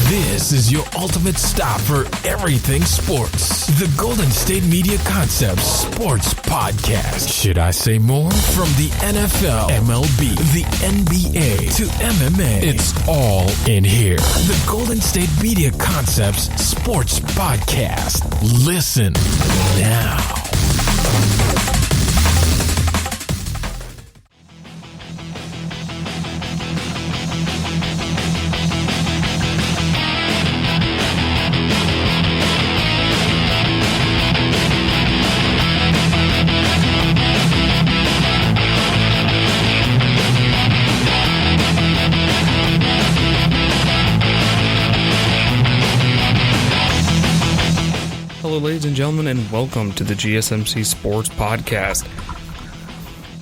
This is your ultimate stop for everything sports. The Golden State Media Concepts Sports Podcast. Should I say more? From the NFL, MLB, the NBA to MMA, it's all in here. The Golden State Media Concepts Sports Podcast. Listen now. Hello, ladies and gentlemen, and welcome to the GSMC Sports Podcast.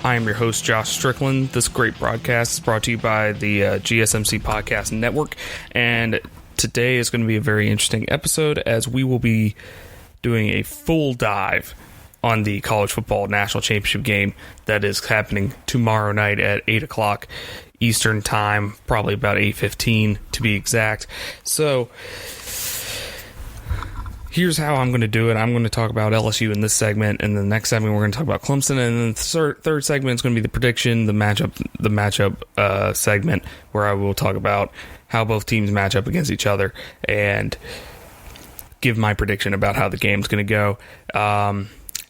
I am your host, Josh Strickland. This great broadcast is brought to you by the GSMC Podcast Network, and today is going to be a very interesting episode as we will be doing a full dive on the college football national championship game that is happening tomorrow night at 8 o'clock Eastern Time, probably about 8:15 to be exact. So here's how I'm going to do it. I'm going to talk about LSU in this segment, and the next segment we're going to talk about Clemson, and then the third segment is going to be the prediction, the matchup segment, where I will talk about how both teams match up against each other and give my prediction about how the game's going to go.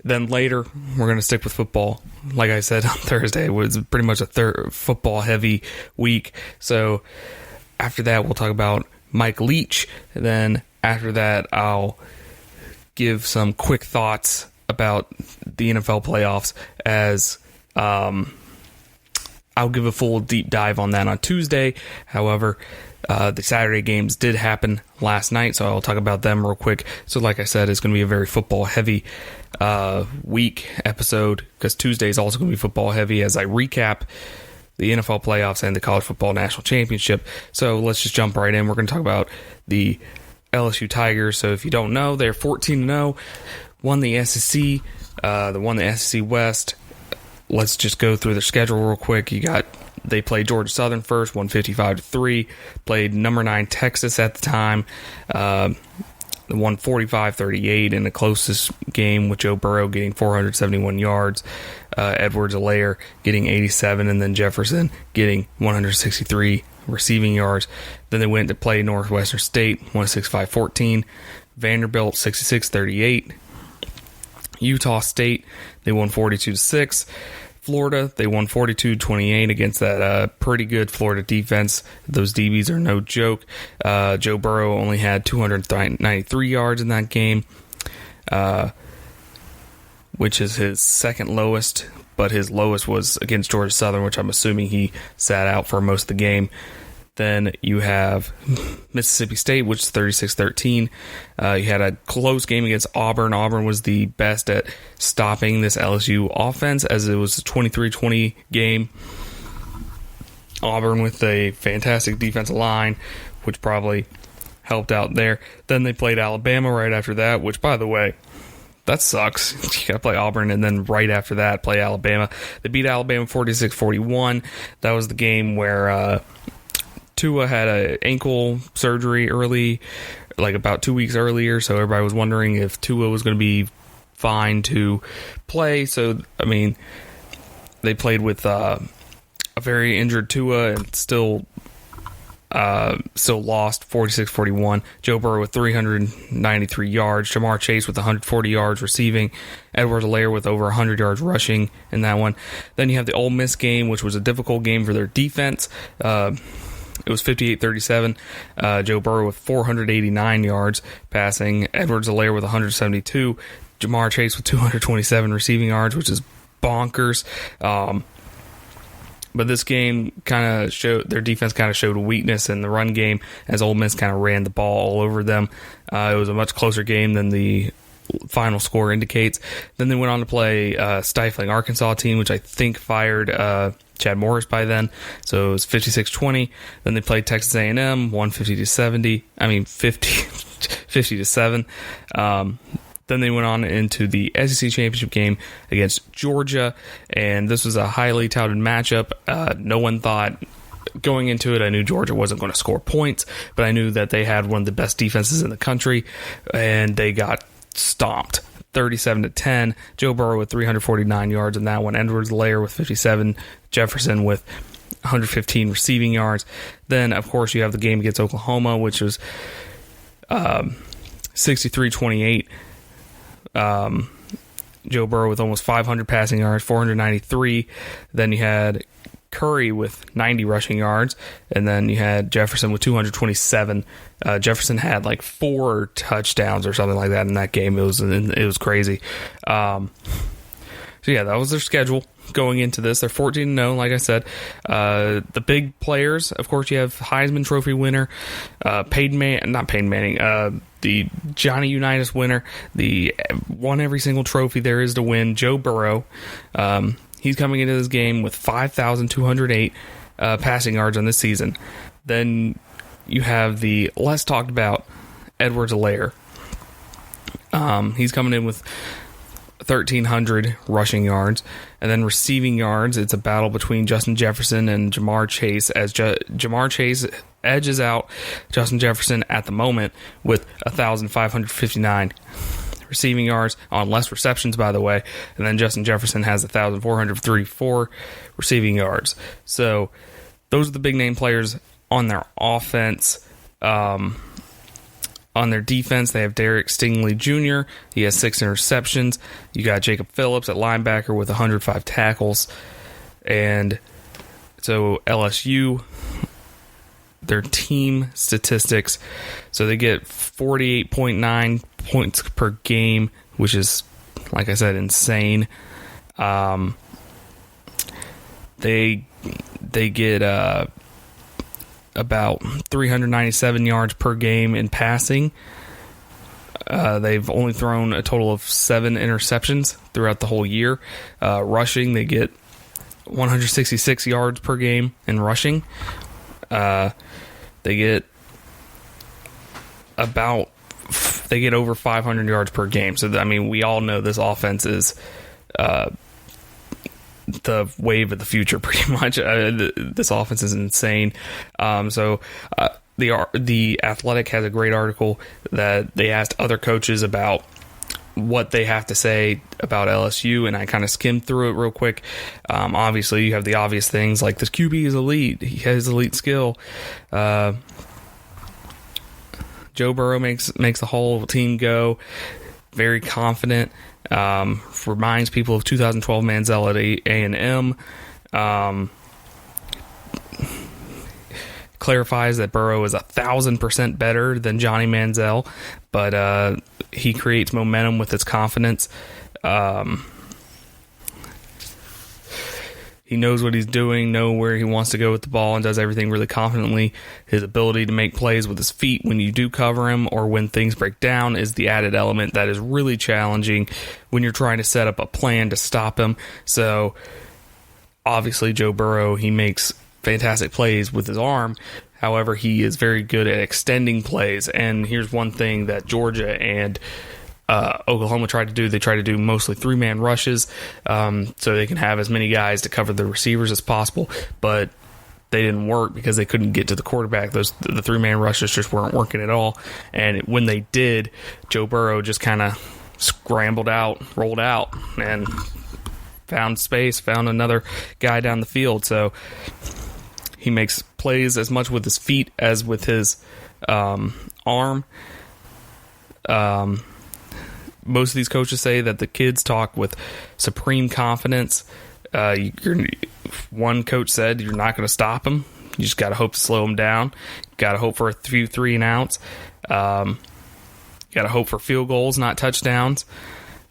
Then later, we're going to stick with football. Like I said on Thursday, it was pretty much a football-heavy week. So after that, we'll talk about Mike Leach, and then after that, I'll give some quick thoughts about the NFL playoffs as I'll give a full deep dive on that on Tuesday. However, the Saturday games did happen last night, so I'll talk about them real quick. So like I said, it's going to be a very football-heavy week episode because Tuesday is also going to be football-heavy as I recap the NFL playoffs and the college football national championship. So let's just jump right in. We're going to talk about the LSU Tigers. So if you don't know, they're 14-0, won the SEC, won the SEC West. Let's just go through their schedule real quick. They played Georgia Southern first, won 55-3, played number 9 Texas at the time, won 45-38 in the closest game with Joe Burrow getting 471 yards, Edwards-Helaire getting 87, and then Jefferson getting 163 receiving yards. Then they went to play Northwestern State, won 65-14, Vanderbilt 66-38, Utah State, they won 42-6, Florida, they won 42-28 against that pretty good Florida defense. Those DBs are no joke. Joe Burrow only had 293 yards in that game, which is his second lowest, but his lowest was against Georgia Southern, which I'm assuming he sat out for most of the game. Then you have Mississippi State, which is 36-13. You had a close game against Auburn. Auburn was the best at stopping this LSU offense, as it was a 23-20 game. Auburn with a fantastic defensive line, which probably helped out there. Then they played Alabama right after that, which, by the way, that sucks. You got to play Auburn and then right after that play Alabama. They beat Alabama 46-41. That was the game where Tua had an ankle surgery early, like about 2 weeks earlier, so everybody was wondering if Tua was going to be fine to play. So, I mean, they played with a very injured Tua and still lost 46-41. Joe Burrow with 393 yards. Jamar Chase with 140 yards receiving. Edwards-Helaire with over 100 yards rushing in that one. Then you have the Ole Miss game, which was a difficult game for their defense. It was 58-37. Joe Burrow with 489 yards passing. Edwards-Helaire with 172. Jamar Chase with 227 receiving yards, which is bonkers. But this game kind of showed, their defense kind of showed a weakness in the run game as Ole Miss kind of ran the ball all over them. It was a much closer game than the final score indicates. Then they went on to play stifling Arkansas team, which I think fired Chad Morris by then. So it was 56-20. Then they played Texas A&M, won 50-7. Then they went on into the SEC championship game against Georgia, and this was a highly touted matchup. No one thought going into it, I knew Georgia wasn't going to score points, but I knew that they had one of the best defenses in the country, and they got stomped 37-10. Joe Burrow with 349 yards in that one. Edwards-Helaire with 57. Jefferson with 115 receiving yards. Then, of course, you have the game against Oklahoma, which was 63-28. Joe Burrow with almost 500 passing yards, 493. Then you had Curry with 90 rushing yards, and then you had Jefferson with 227. Jefferson had like 4 touchdowns or something like that in that game. It was crazy. So yeah, that was their schedule going into this. They're 14-0, like I said. The big players, of course, you have Heisman Trophy winner, Peyton Manning, the Johnny Unitas winner, the won every single trophy there is to win, Joe Burrow. He's coming into this game with 5,208 passing yards on this season. Then you have the less talked about Edwards-Helaire. He's coming in with 1,300 rushing yards. And then receiving yards, it's a battle between Justin Jefferson and Jamar Chase, as Jamar Chase edges out Justin Jefferson at the moment with 1,559 receiving yards on less receptions, by the way. And then Justin Jefferson has 1,434 receiving yards. So those are the big name players on their offense. On their defense, they have Derek Stingley Jr. He has 6 interceptions. You got Jacob Phillips at linebacker with 105 tackles. And so LSU, their team statistics, so they get 48.9 points per game, which is, like I said, insane. They get about 397 yards per game in passing. They've only thrown a total of 7 interceptions throughout the whole year. Rushing, they get 166 yards per game in rushing. They get over 500 yards per game. So, I mean, we all know this offense is the wave of the future, pretty much. This offense is insane. The Athletic has a great article that they asked other coaches about what they have to say about LSU, and I kind of skimmed through it real quick. Obviously, you have the obvious things like this QB is elite. He has elite skill. Joe Burrow makes the whole team go. Very confident. Reminds people of 2012 Manziel at A&M. Clarifies that Burrow is 1,000% better than Johnny Manziel, but he creates momentum with his confidence. He knows what he's doing, knows where he wants to go with the ball, and does everything really confidently. His ability to make plays with his feet when you do cover him or when things break down is the added element that is really challenging when you're trying to set up a plan to stop him. So, obviously, Joe Burrow, he makes fantastic plays with his arm. However, he is very good at extending plays. And here's one thing that Georgia and Oklahoma tried to do. They tried to do mostly 3-man rushes so they can have as many guys to cover the receivers as possible, but they didn't work because they couldn't get to the quarterback. The 3-man rushes just weren't working at all, and when they did, Joe Burrow just kind of scrambled out, rolled out, and found space, found another guy down the field. So he makes plays as much with his feet as with his arm. Most of these coaches say that the kids talk with supreme confidence. One coach said you're not going to stop him. You just got to hope to slow him down. Got to hope for a few 3-and-outs. Got to hope for field goals, not touchdowns.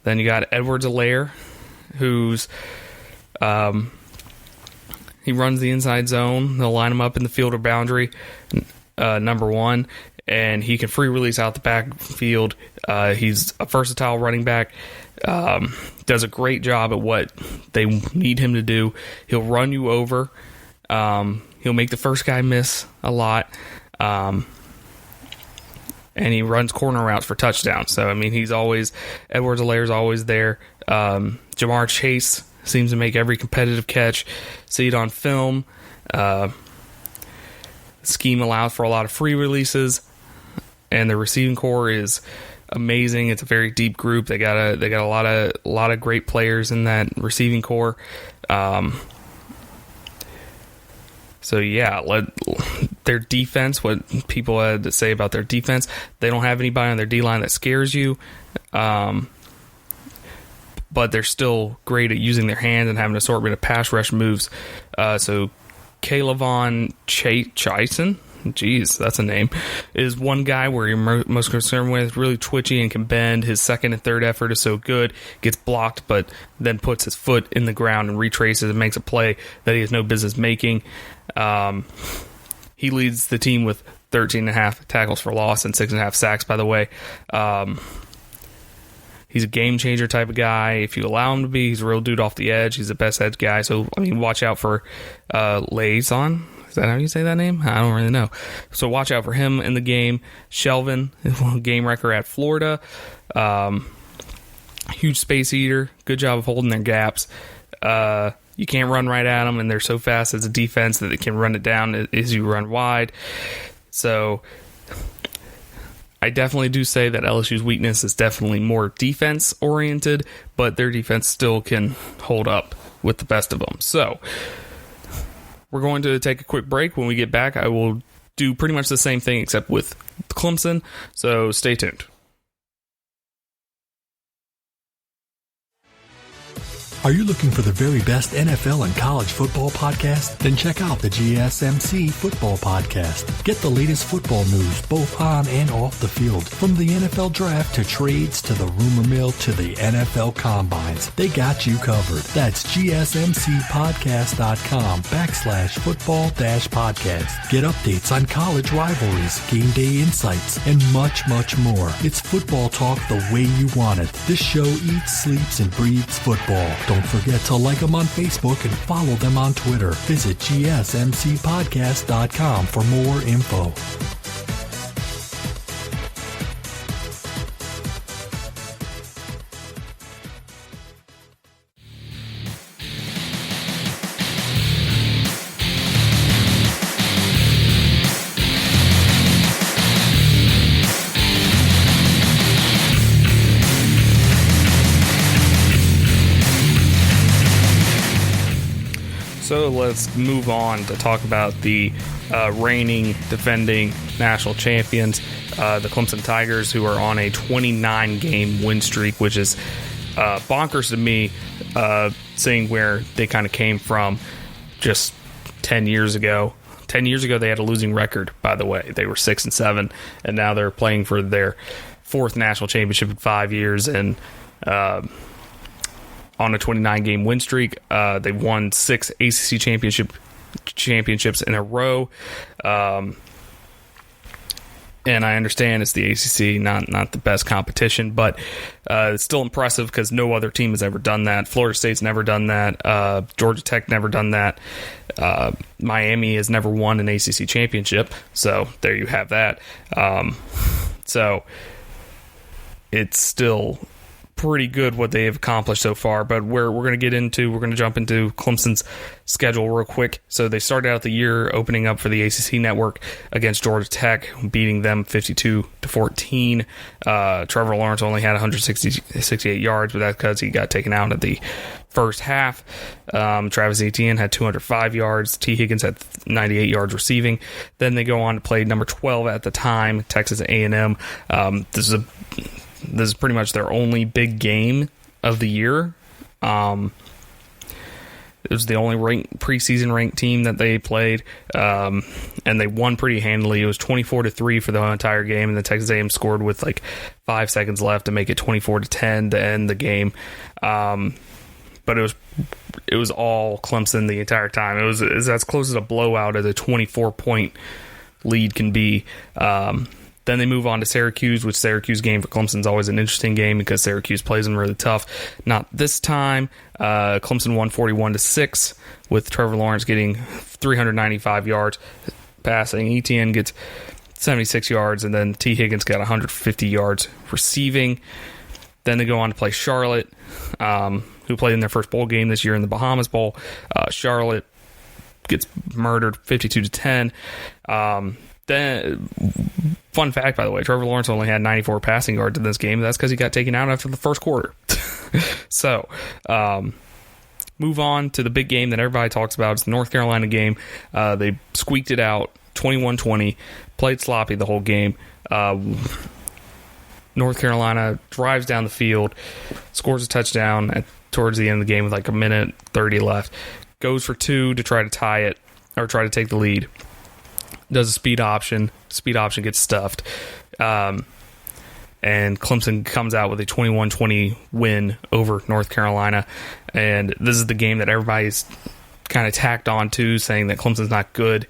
Then you got Edwards-Helaire, who's he runs the inside zone. They'll line him up in the field or boundary, number one, and he can free release out the backfield. He's a versatile running back. Does a great job at what they need him to do. He'll run you over. He'll make the first guy miss a lot. And he runs corner routes for touchdowns. So, I mean, Edwards-Helaire's always there. Jamar Chase seems to make every competitive catch. See it on film. scheme allows for a lot of free releases, and the receiving core is amazing. It's a very deep group. They got a lot of great players in that receiving core. So yeah, their defense, what people had to say about their defense, they don't have anybody on their D-line that scares you, but they're still great at using their hands and having an assortment of pass rush moves. So Kaylavon Chasen, geez, that's a name, is one guy where you're most concerned with. Really twitchy and can bend. His second and third effort is so good. Gets blocked, but then puts his foot in the ground and retraces and makes a play that he has no business making. He leads the team with 13.5 tackles for loss and 6.5 sacks, by the way. He's a game changer type of guy. If you allow him to be, he's a real dude off the edge. He's the best edge guy. So, I mean, watch out for Laison. Is that how you say that name? I don't really know. So watch out for him in the game. Shelvin, game wrecker at Florida. Huge space eater. Good job of holding their gaps. You can't run right at them, and they're so fast as a defense that they can run it down as you run wide. So I definitely do say that LSU's weakness is definitely more defense-oriented, but their defense still can hold up with the best of them. So we're going to take a quick break. When we get back, I will do pretty much the same thing except with Clemson, so stay tuned. Are you looking for the very best NFL and college football podcast? Then check out the GSMC Football Podcast. Get the latest football news both on and off the field. From the NFL Draft to trades to the rumor mill to the NFL Combines, they got you covered. That's GSMCpodcast.com/football-podcast. Get updates on college rivalries, game day insights, and much, much more. It's football talk the way you want it. This show eats, sleeps, and breathes football. Don't forget to like them on Facebook and follow them on Twitter. Visit GSMCpodcast.com for more info. So let's move on to talk about the reigning, defending national champions, the Clemson Tigers, who are on a 29-game win streak, which is bonkers to me, seeing where they kind of came from just 10 years ago. 10 years ago, they had a losing record, by the way. They were 6-7, and now they're playing for their fourth national championship in 5 years, and on a 29-game win streak. They won 6 ACC championships in a row. And I understand it's the ACC, not the best competition, but it's still impressive because no other team has ever done that. Florida State's never done that. Georgia Tech never done that. Miami has never won an ACC championship, so there you have that. So it's still pretty good what they have accomplished so far, but we're going to jump into Clemson's schedule real quick. So they started out the year opening up for the ACC network against Georgia Tech, beating them 52-14. Trevor Lawrence only had 168 yards, but that's because he got taken out at the first half. Travis Etienne had 205 yards. T. Higgins had 98 yards receiving. Then they go on to play number 12 at the time, Texas A&M. This is pretty much their only big game of the year. It was the only preseason ranked team that they played, and they won pretty handily. It was 24-3 for the entire game, and the Texas A&M scored with like 5 seconds left to make it 24-10 to end the game. But it was all Clemson the entire time. It was as close as a blowout as a 24-point lead can be. Then they move on to Syracuse, which Syracuse game for Clemson is always an interesting game because Syracuse plays them really tough. Not this time. Clemson won 41-6 with Trevor Lawrence getting 395 yards passing. Etienne gets 76 yards, and then T. Higgins got 150 yards receiving. Then they go on to play Charlotte, who played in their first bowl game this year in the Bahamas Bowl. Charlotte gets murdered 52-10. Then, fun fact, by the way, Trevor Lawrence only had 94 passing yards in this game. That's because he got taken out after the first quarter. So, move on to the big game that everybody talks about. It's the North Carolina game. They squeaked it out 21-20, played sloppy the whole game. North Carolina drives down the field, scores a touchdown towards the end of the game with like a minute 30 left, goes for 2 to try to tie it or try to take the lead. Does a speed option gets stuffed, and Clemson comes out with a 21-20 win over North Carolina. And this is the game that everybody's kind of tacked on to, saying that Clemson's not good,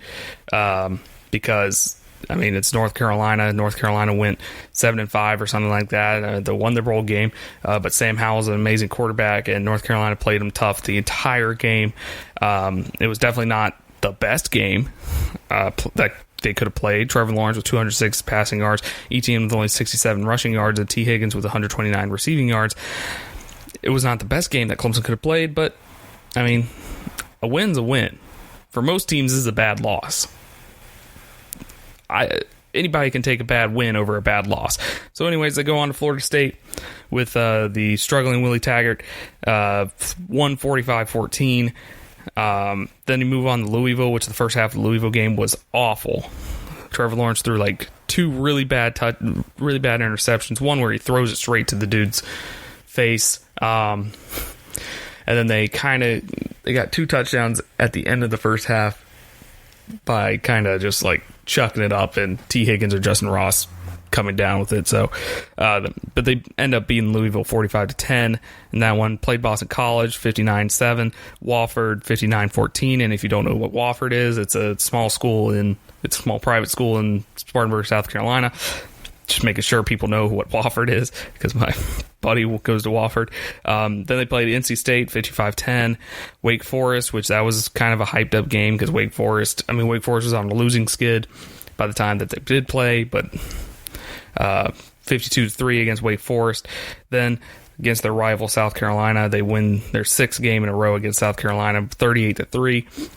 because I mean, it's North Carolina. North Carolina went 7-5 or something like that. They won their bowl game, but Sam Howell's an amazing quarterback, and North Carolina played them tough the entire game. It was definitely not the best game that they could have played. Trevor Lawrence with 206 passing yards, ETN with only 67 rushing yards, and T. Higgins with 129 receiving yards. It was not the best game that Clemson could have played, but I mean, a win's a win. For most teams, this is a bad loss. Anybody can take a bad win over a bad loss. So anyways, they go on to Florida State with the struggling Willie Taggart, 145-14. Then you move on to Louisville, which the first half of the Louisville game was awful. Trevor Lawrence threw like 2 really bad interceptions. One where he throws it straight to the dude's face. And then they got 2 touchdowns at the end of the first half by kind of just like chucking it up, and T. Higgins or Justin Ross coming down with it. So, but they end up beating Louisville 45-10, and that one. Played Boston College 59-7, Wofford 59-14. And if you don't know what Wofford is, it's a small private school in Spartanburg, South Carolina. Just making sure people know what Wofford is, because my buddy goes to Wofford. Then they played NC State 55-10, Wake Forest, which that was kind of a hyped up game because Wake Forest was on a losing skid by the time that they did play, but 52-3 against Wake Forest. Then against their rival South Carolina, they win their 6th game in a row against South Carolina, 38-3.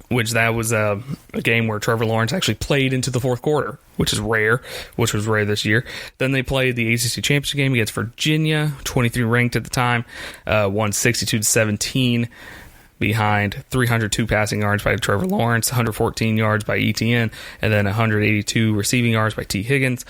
Which that was a game where Trevor Lawrence actually played into the fourth quarter, which was rare this year. Then they played the ACC Championship game against Virginia, 23 ranked at the time, won 62-17 behind 302 passing yards by Trevor Lawrence, 114 yards by ETN, and then 182 receiving yards by T. Higgins.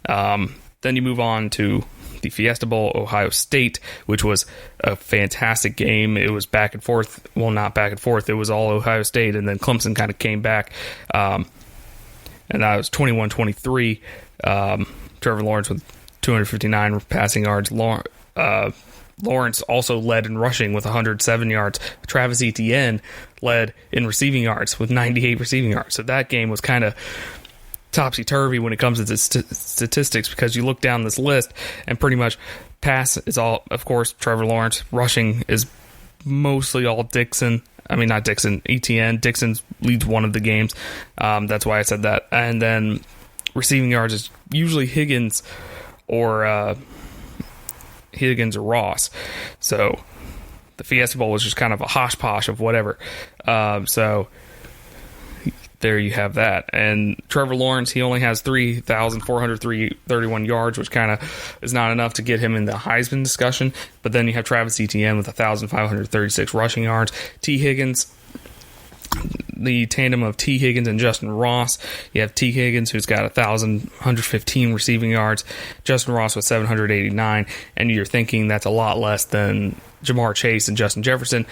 Then you move on to the Fiesta Bowl, Ohio State, which was a fantastic game. It was back and forth. Well, not back and forth. It was all Ohio State, and then Clemson kind of came back. And that was 21-23. Trevor Lawrence with 259 passing yards. Lawrence also led in rushing with 107 yards. Travis Etienne led in receiving yards with 98 receiving yards. So that game was kind of topsy-turvy when it comes to the statistics, because you look down this list and pretty much pass is all, of course, Trevor Lawrence. Rushing is mostly all Dixon. I mean, not Dixon, ETN. Dixon leads one of the games. That's why I said that. And then receiving yards is usually Higgins or Ross. So the Fiesta Bowl was just kind of a hosh-posh of whatever. So there you have that. And Trevor Lawrence, he only has 3,431 yards, which kind of is not enough to get him in the Heisman discussion. But then you have Travis Etienne with 1,536 rushing yards. T. Higgins, the tandem of T. Higgins and Justin Ross. You have T. Higgins, who's got 1,115 receiving yards. Justin Ross with 789. And you're thinking that's a lot less than Jamar Chase and Justin Jefferson.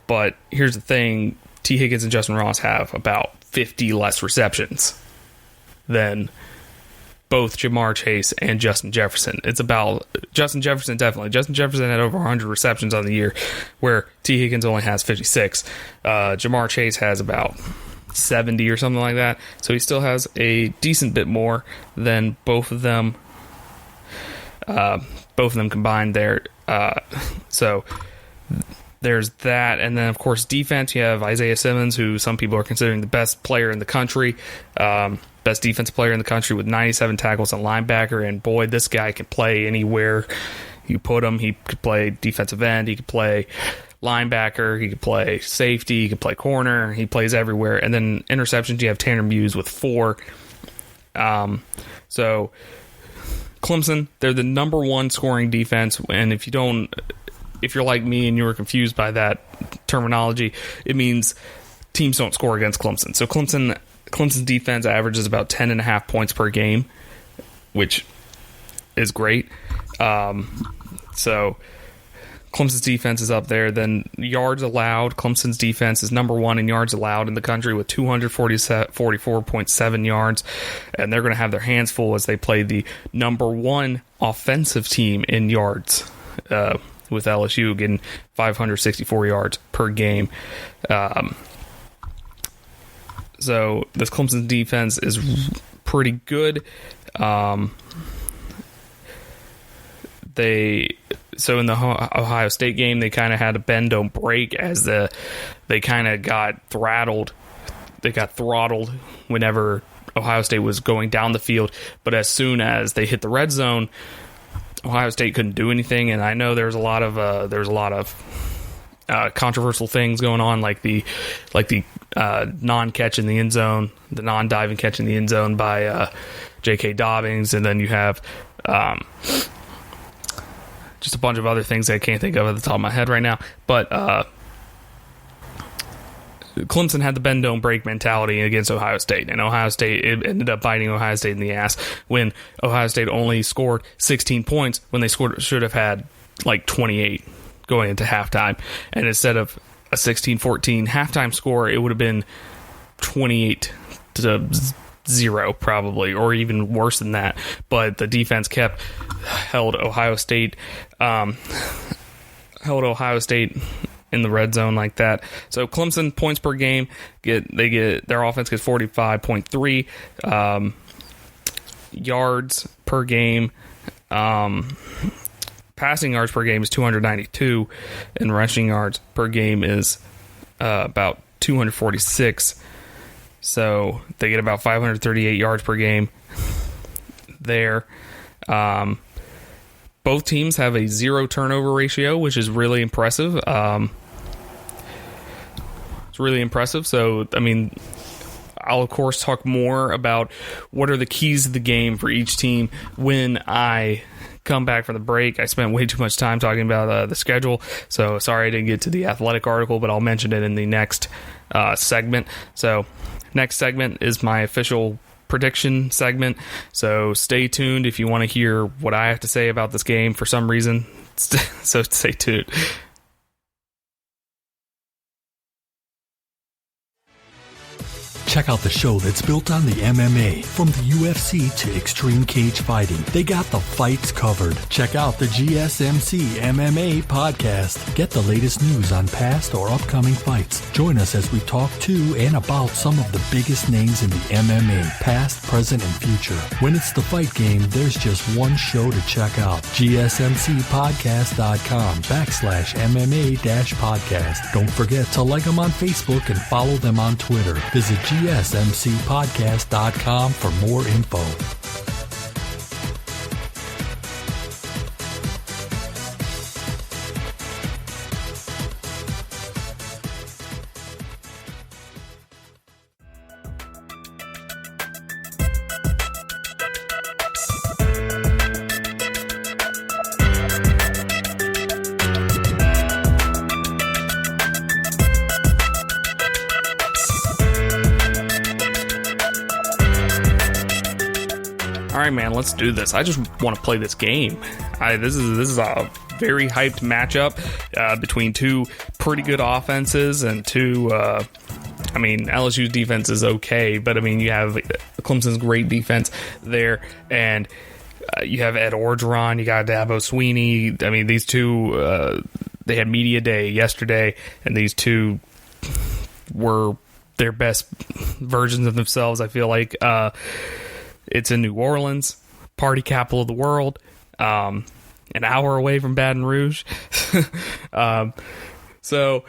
But here's the thing. T. Higgins and Justin Ross have about 50 less receptions than both Jamar Chase and Justin Jefferson. It's about Justin Jefferson, definitely. Justin Jefferson had over 100 receptions on the year, where T. Higgins only has 56. Jamar Chase has about 70 or something like that. So he still has a decent bit more than both of them combined there. So there's that. And then, of course, defense, you have Isaiah Simmons, who some people are considering the best player in the country, best defensive player in the country, with 97 tackles on linebacker. And boy, this guy can play anywhere you put him. He could play defensive end, he could play linebacker, he could play safety, he could play corner, he plays everywhere. And then interceptions, you have Tanner Muse with 4. So Clemson, they're the number 1 scoring defense, and if you're like me and you were confused by that terminology, it means teams don't score against Clemson. So Clemson's defense averages about 10.5 points per game, which is great. So Clemson's defense is up there. Then yards allowed, Clemson's defense is number 1 in yards allowed in the country with 244.7 yards, and they're going to have their hands full as they play the number 1 offensive team in yards, with LSU getting 564 yards per game. So this Clemson defense is pretty good. So in the Ohio State game, they kind of had a bend don't break as they kind of got throttled. They got throttled whenever Ohio State was going down the field, but as soon as they hit the red zone, Ohio State couldn't do anything. And I know there's a lot of controversial things going on, like the non-catch in the end zone, the non-diving catch in the end zone by J.K. Dobbins, and then you have just a bunch of other things that I can't think of at the top of my head right now. But Clemson had the bend don't break mentality against Ohio State, and Ohio State, it ended up biting Ohio State in the ass when Ohio State only scored 16 points when they should have had like 28 going into halftime. And instead of a 16-14 halftime score, it would have been 28-0 probably, or even worse than that. But the defense held Ohio State in the red zone like that. So Clemson points per game, their offense gets 45.3 yards per game. Passing yards per game is 292, and rushing yards per game is about 246. So they get about 538 yards per game there. Both teams have a 0 turnover ratio, which is really impressive. It's really impressive. So, I mean, I'll, of course, talk more about what are the keys of the game for each team when I come back from the break. I spent way too much time talking about the schedule, so sorry I didn't get to the athletic article, but I'll mention it in the next segment. So, next segment is my official prediction segment, so stay tuned if you want to hear what I have to say about this game for some reason. So stay tuned. Check out the show that's built on the MMA. From the UFC to extreme cage fighting, they got the fights covered. Check out the GSMC MMA podcast. Get the latest news on past or upcoming fights. Join us as we talk to and about some of the biggest names in the MMA, past, present, and future. When it's the fight game, there's just one show to check out. GSMCpodcast.com/MMA-podcast. Don't forget to like them on Facebook and follow them on Twitter. Visit GSMCpodcast.com for more info. Man, let's do this. I just want to play this game. This is a very hyped matchup between two pretty good offenses and two. LSU's defense is okay, but I mean you have Clemson's great defense there, and you have Ed Orgeron, you got Dabo Sweeney. I mean these two. They had media day yesterday, and these two were their best versions of themselves. I feel like. It's in New Orleans, party capital of the world, an hour away from Baton Rouge. So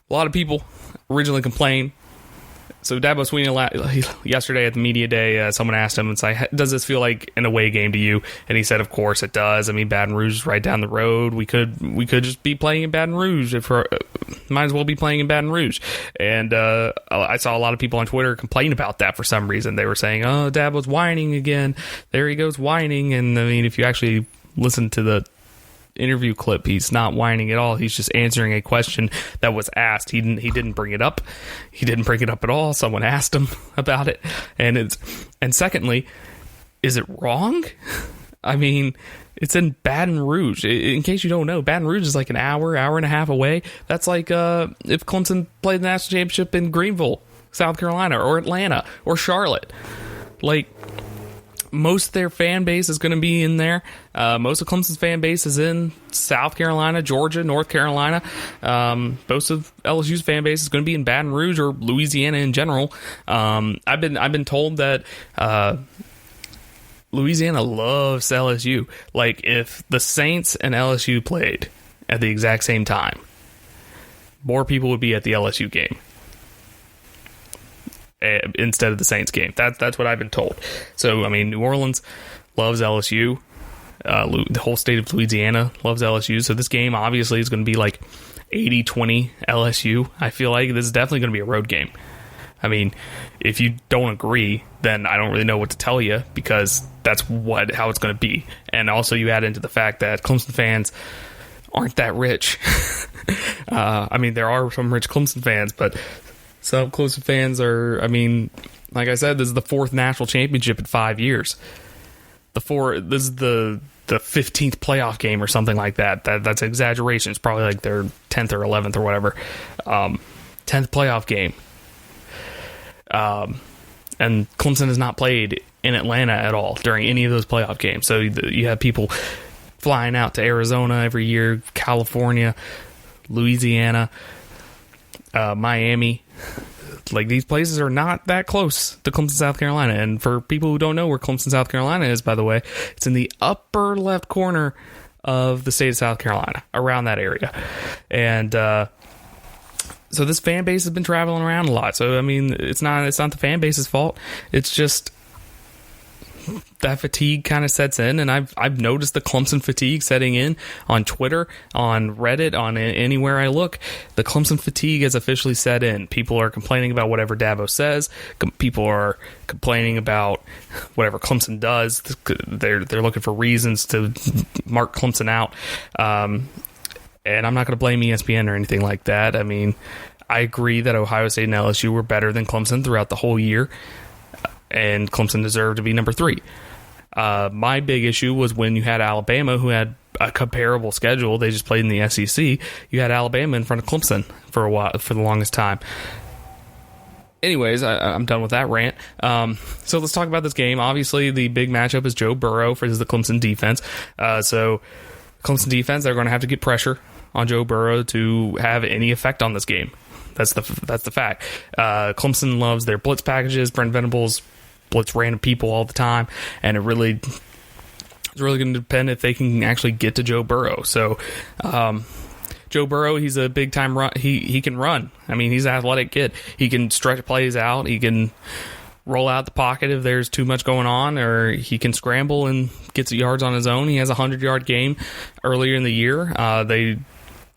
a lot of people originally complained So Dabo Swinney yesterday at the media day, someone asked him, "It's like, does this feel like an away game to you?" And he said, "Of course it does. I mean, Baton Rouge is right down the road. We could just be playing in Baton Rouge. Might as well be playing in Baton Rouge." And I saw a lot of people on Twitter complain about that for some reason. They were saying, "Oh, Dabo's whining again. There he goes whining." And I mean, if you actually listen to the interview clip, he's not whining at all. He's just answering a question that was asked. He didn't bring it up. He didn't bring it up at all. Someone asked him about it. And secondly, is it wrong? I mean, it's in Baton Rouge. In case you don't know, Baton Rouge is like an hour and a half away. That's like if Clemson played the national championship in Greenville, South Carolina, or Atlanta, or Charlotte. Like, most of their fan base is going to be in there. Most of Clemson's fan base is in South Carolina, Georgia, North Carolina. Most of LSU's fan base is going to be in Baton Rouge or Louisiana in general. I've been told that Louisiana loves LSU. Like, if the Saints and LSU played at the exact same time, more people would be at the LSU game instead of the Saints game. That's what I've been told. So, I mean, New Orleans loves LSU. The whole state of Louisiana loves LSU. So this game obviously is going to be like 80-20 LSU. I feel like this is definitely going to be a road game. I mean, if you don't agree, then I don't really know what to tell you, because that's how it's going to be. And also you add into the fact that Clemson fans aren't that rich. I mean, there are some rich Clemson fans, but some Clemson fans are, I mean, like I said, this is the 4th national championship in 5 years. This is the 15th playoff game or something like that. That's an exaggeration. It's probably like their 10th or 11th or whatever. 10th playoff game. And Clemson has not played in Atlanta at all during any of those playoff games. So you have people flying out to Arizona every year, California, Louisiana, Miami. Like, these places are not that close to Clemson, South Carolina. And for people who don't know where Clemson, South Carolina is, by the way, it's in the upper left corner of the state of South Carolina, around that area. And so this fan base has been traveling around a lot. So, I mean, it's not the fan base's fault. It's just that fatigue kind of sets in, and I've noticed the Clemson fatigue setting in on Twitter, on Reddit, on anywhere I look. The Clemson fatigue has officially set in. People are complaining about whatever Dabo says. People are complaining about whatever Clemson does. They're looking for reasons to mark Clemson out. And I'm not going to blame ESPN or anything like that. I mean, I agree that Ohio State and LSU were better than Clemson throughout the whole year, and Clemson deserved to be number 3. My big issue was when you had Alabama, who had a comparable schedule. They just played in the SEC. You had Alabama in front of Clemson for a while, for the longest time. Anyways, I'm done with that rant. So let's talk about this game. Obviously, the big matchup is Joe Burrow versus the Clemson defense. So Clemson defense, they're going to have to get pressure on Joe Burrow to have any effect on this game. That's the fact. Clemson loves their blitz packages. Brent Venables blitz random people all the time, and it's really going to depend if they can actually get to Joe Burrow. So Joe Burrow, he's a big time run. He can run. I mean, he's an athletic kid. He can stretch plays out. He can roll out the pocket if there's too much going on, or he can scramble and get yards on his own. He has a 100-yard game earlier in the year.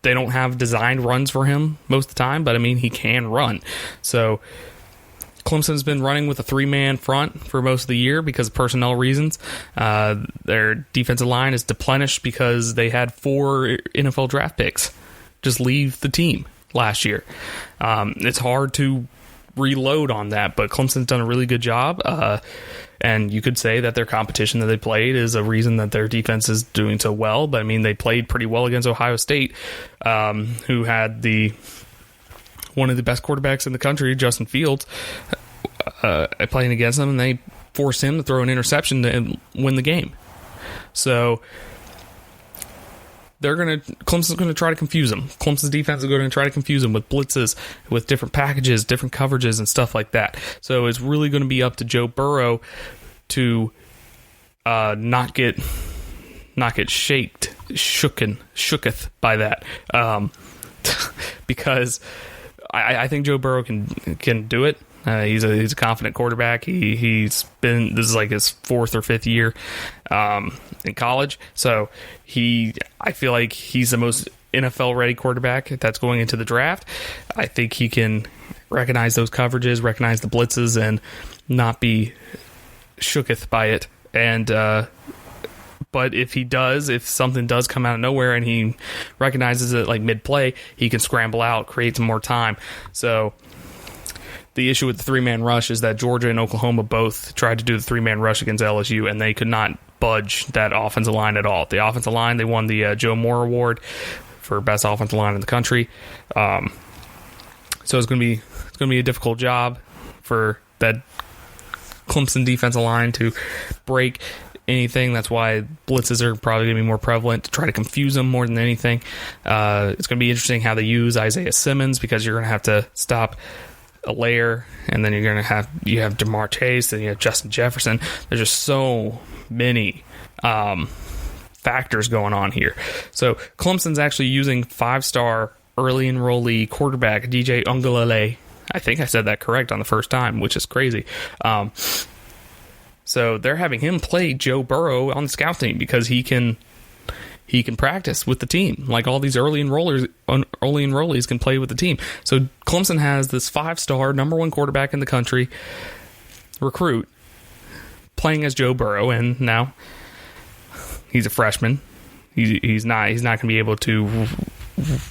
They don't have designed runs for him most of the time, but I mean, he can run. So Clemson's been running with a 3-man front for most of the year because of personnel reasons. Their defensive line is deplenished because they had 4 NFL draft picks just leave the team last year. It's hard to reload on that, but Clemson's done a really good job. And you could say that their competition that they played is a reason that their defense is doing so well. But I mean, they played pretty well against Ohio State, who had one of the best quarterbacks in the country, Justin Fields, playing against them, and they forced him to throw an interception to win the game. So Clemson's going to try to confuse them. Clemson's defense is going to try to confuse them with blitzes, with different packages, different coverages, and stuff like that. So it's really going to be up to Joe Burrow to not get shooketh by that, because I think Joe Burrow can do it. He's a confident quarterback. This is like his 4th or 5th year in college. So I feel like he's the most NFL ready quarterback that's going into the draft. I think he can recognize those coverages, recognize the blitzes, and not be shooketh by it. And but if something does come out of nowhere and he recognizes it like mid-play, he can scramble out, create some more time. So the issue with the 3-man rush is that Georgia and Oklahoma both tried to do the 3-man rush against LSU, and they could not budge that offensive line at all. The offensive line, they won the Joe Moore Award for best offensive line in the country. So it's going to be a difficult job for that Clemson defensive line to break anything. That's why blitzes are probably going to be more prevalent, to try to confuse them more than anything. It's going to be interesting how they use Isaiah Simmons, because you're going to have to stop a layer, and then you have Jamar Chase, and you have Justin Jefferson. There's just so many factors going on here. So Clemson's actually using 5-star early enrollee quarterback DJ Uiagalelei. I think I said that correct on the first time, which is crazy. So they're having him play Joe Burrow on the scout team because he can practice with the team. Like all these early enrollees can play with the team. So Clemson has this 5-star number 1 quarterback in the country recruit playing as Joe Burrow, and now he's a freshman. He's not going to be able to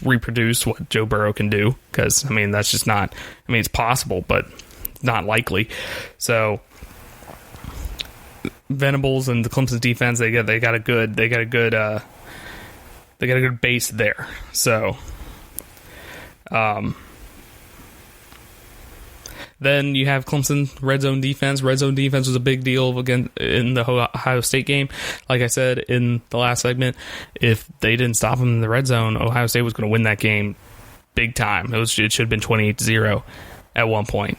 reproduce what Joe Burrow can do, because that's just not. It's possible, but not likely. So Venables and the Clemson defense, they got a good base there. So then you have Clemson red zone defense. Red zone defense was a big deal again in the Ohio State game. Like I said in the last segment, if they didn't stop them in the red zone, Ohio State was going to win that game big time. It should have been 28-0 at one point.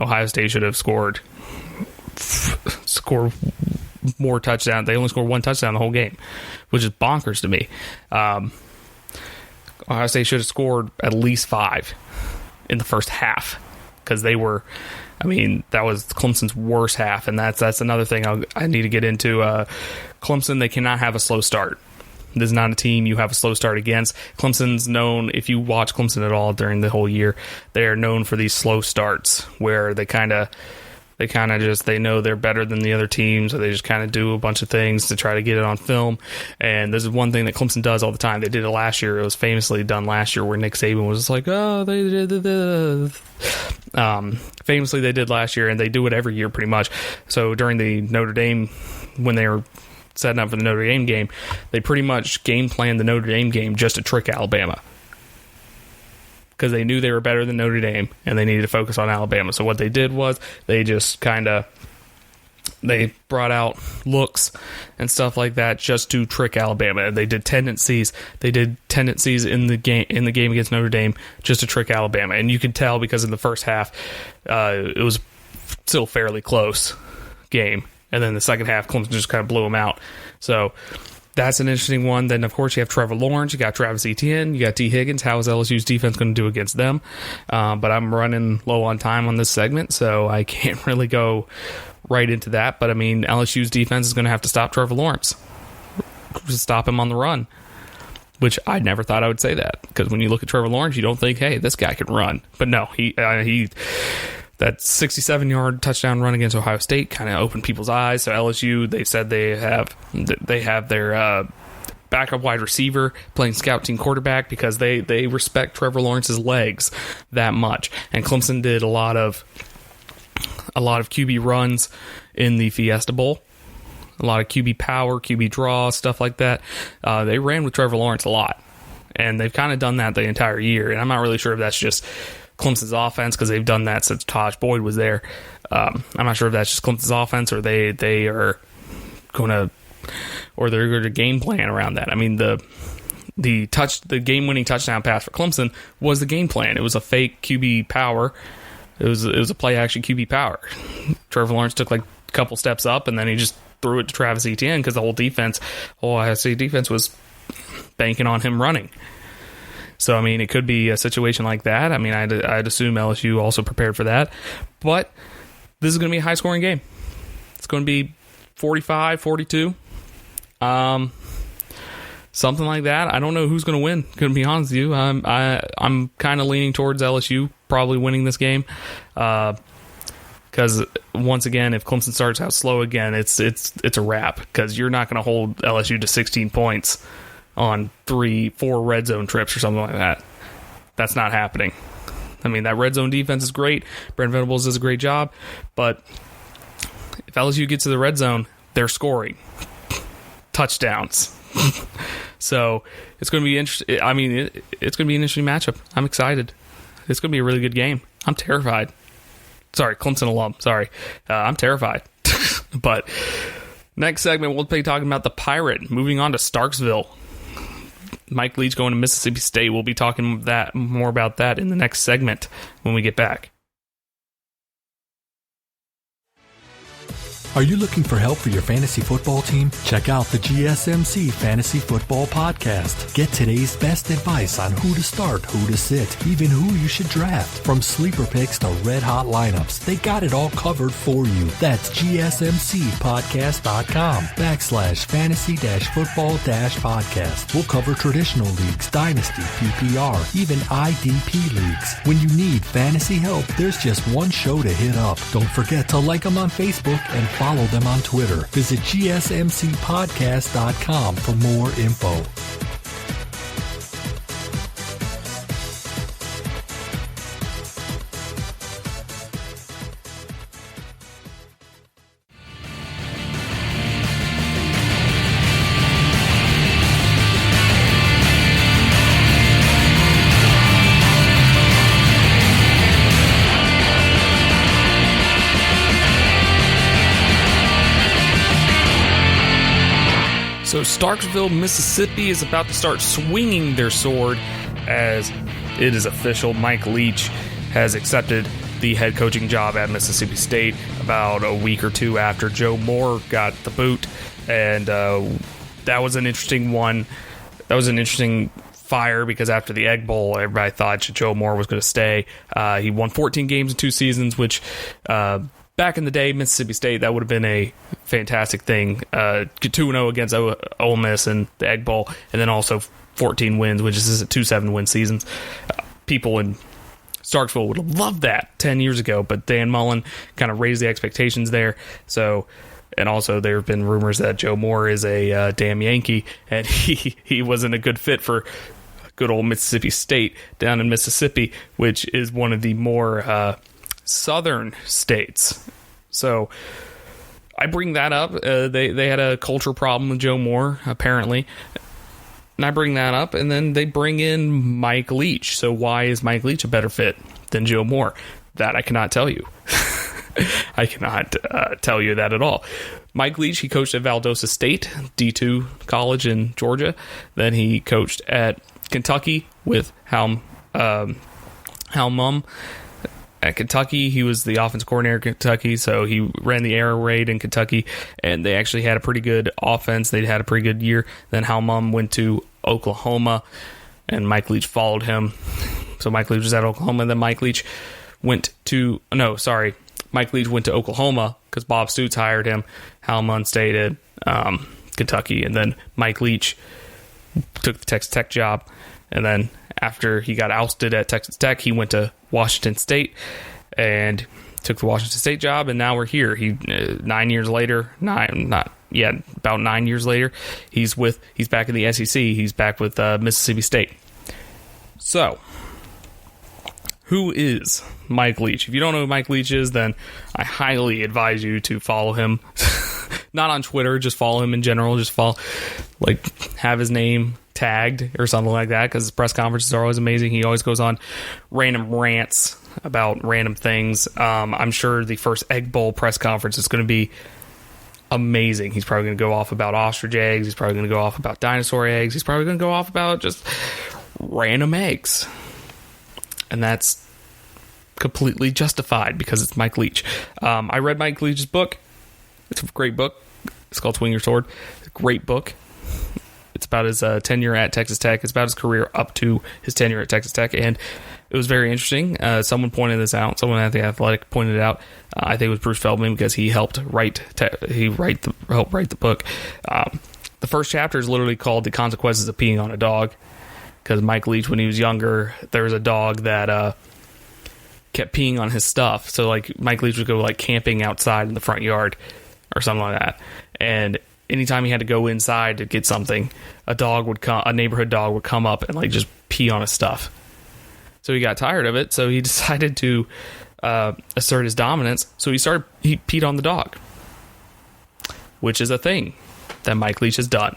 Ohio State should have scored more touchdowns. They only scored 1 touchdown the whole game, which is bonkers to me. Ohio State should have scored at least 5 in the first half, because they were, that was Clemson's worst half, and that's another thing I need to get into. Clemson, they cannot have a slow start. This is not a team you have a slow start against. Clemson's known, if you watch Clemson at all during the whole year, they are known for these slow starts where they know they're better than the other team, so they just kind of do a bunch of things to try to get it on film. And this is one thing that Clemson does all the time. They did it last year. It was famously done last year where Nick Saban was like, they did this. Famously, they did last year, and they do it every year pretty much. So during the Notre Dame, when they were setting up for the Notre Dame game, they pretty much game planned the Notre Dame game just to trick Alabama, because they knew they were better than Notre Dame and they needed to focus on Alabama. So what they did was they just they brought out looks and stuff like that just to trick Alabama. They did tendencies. in the game against Notre Dame just to trick Alabama. And you can tell because in the first half, it was still fairly close game. And then the second half, Clemson just kind of blew them out. So that's an interesting one. Then, of course, you have Trevor Lawrence. You got Travis Etienne. You got T. Higgins. How is LSU's defense going to do against them? But I'm running low on time on this segment, so I can't really go right into that. But, LSU's defense is going to have to stop Trevor Lawrence, to stop him on the run, which I never thought I would say that, because when you look at Trevor Lawrence, you don't think, hey, this guy can run. But no, he that 67-yard touchdown run against Ohio State kind of opened people's eyes. So LSU, they said they have their backup wide receiver playing scout team quarterback because they respect Trevor Lawrence's legs that much. And Clemson did a lot of QB runs in the Fiesta Bowl. A lot of QB power, QB draw, stuff like that. They ran with Trevor Lawrence a lot. And they've kind of done that the entire year. And I'm not really sure if that's just Clemson's offense, because they've done that since Taj Boyd was there. I'm not sure if that's just Clemson's offense, or they're going to game plan around that. The game-winning touchdown pass for Clemson was the game plan. It was a fake QB power. It was a play-action QB power. Trevor Lawrence took like a couple steps up, and then he just threw it to Travis Etienne because the whole Ohio State defense was banking on him running. So, I mean, it could be a situation like that. I mean, I'd assume LSU also prepared for that. But this is going to be a high-scoring game. It's going to be 45-42. Something like that. I don't know who's going to win, going to be honest with you. I'm kind of leaning towards LSU probably winning this game. Because, once again, if Clemson starts out slow again, it's a wrap. Because you're not going to hold LSU to 16 points on 3-4 red zone trips or something like that. That's not happening. I mean, that red zone defense is great. Brent Venables does a great job. But if LSU gets to the red zone, they're scoring touchdowns. So it's going to be interesting. I mean, it's going to be an interesting matchup. I'm excited. It's going to be a really good game. I'm terrified. Sorry, Clemson alum. Sorry. I'm terrified. But next segment, we'll be talking about the Pirate moving on to Starksville. Mike Leach going to Mississippi State. We'll be talking more about that in the next segment when we get back. Are you looking for help for your fantasy football team? Check out the GSMC Fantasy Football Podcast. Get today's best advice on who to start, who to sit, even who you should draft. From sleeper picks to red-hot lineups, they got it all covered for you. That's gsmcpodcast.com/fantasy-football-podcast. We'll cover traditional leagues, dynasty, PPR, even IDP leagues. When you need fantasy help, there's just one show to hit up. Don't forget to like them on Facebook and follow them on Twitter. Visit gsmcpodcast.com for more info. So Starksville, Mississippi is about to start swinging their sword as it is official. Mike Leach has accepted the head coaching job at Mississippi State about a week or two after Joe Moore got the boot. And that was an interesting one. That was an interesting fire because after the Egg Bowl, everybody thought Joe Moore was going to stay. He won 14 games in 2 seasons, which back in the day, Mississippi State, that would have been a fantastic thing. 2-0 against Ole Miss in the Egg Bowl, and then also 14 wins, which is 2-7 win seasons. People in Starksville would have loved that 10 years ago, but Dan Mullen kind of raised the expectations there. So, and also there have been rumors that Joe Moore is a damn Yankee, and he wasn't a good fit for good old Mississippi State down in Mississippi, which is one of the more southern states. So I bring that up. They had a culture problem with Joe Moore, apparently. And I bring that up, and then they bring in Mike Leach. So why is Mike Leach a better fit than Joe Moore? That I cannot tell you. I cannot tell you that at all. Mike Leach, he coached at Valdosta State, D2 college in Georgia. Then he coached at Kentucky with Hal Mumm. At Kentucky, he was the offensive coordinator at Kentucky, so he ran the air raid in Kentucky, and they actually had a pretty good offense. They had a pretty good year. Then Hal Mumm went to Oklahoma, and Mike Leach followed him. So Mike Leach was at Oklahoma, and then Mike Leach went to Oklahoma because Bob Stoops hired him. Hal Mumm stayed at Kentucky, and then Mike Leach took the Texas Tech job, and then after he got ousted at Texas Tech, he went to Washington State and took the Washington State job, and now we're here. About 9 years later, he's back in the SEC. He's back with Mississippi State. So, who is Mike Leach? If you don't know who Mike Leach is, then I highly advise you to follow him. Not on Twitter, just follow him in general. Just have his name tagged or something like that, because his press conferences are always amazing. He always goes on random rants about random things. I'm sure the first Egg Bowl press conference is going to be amazing. He's probably going to go off about ostrich eggs. He's probably going to go off about dinosaur eggs. He's probably going to go off about just random eggs. And that's completely justified because it's Mike Leach. I read Mike Leach's book. It's a great book. It's called Swing Your Sword. It's a great book. It's about his tenure at Texas Tech. It's about his career up to his tenure at Texas Tech, and it was very interesting. Someone pointed this out. Someone at The Athletic pointed it out. I think it was Bruce Feldman, because he helped write the book. The first chapter is literally called "The Consequences of Peeing on a Dog," because Mike Leach, when he was younger, there was a dog that kept peeing on his stuff. So like Mike Leach would go like camping outside in the front yard or something like that, and anytime he had to go inside to get something, a neighborhood dog would come up and like just pee on his stuff. So he got tired of it, so he decided to assert his dominance. So he peed on the dog, which is a thing that Mike Leach has done.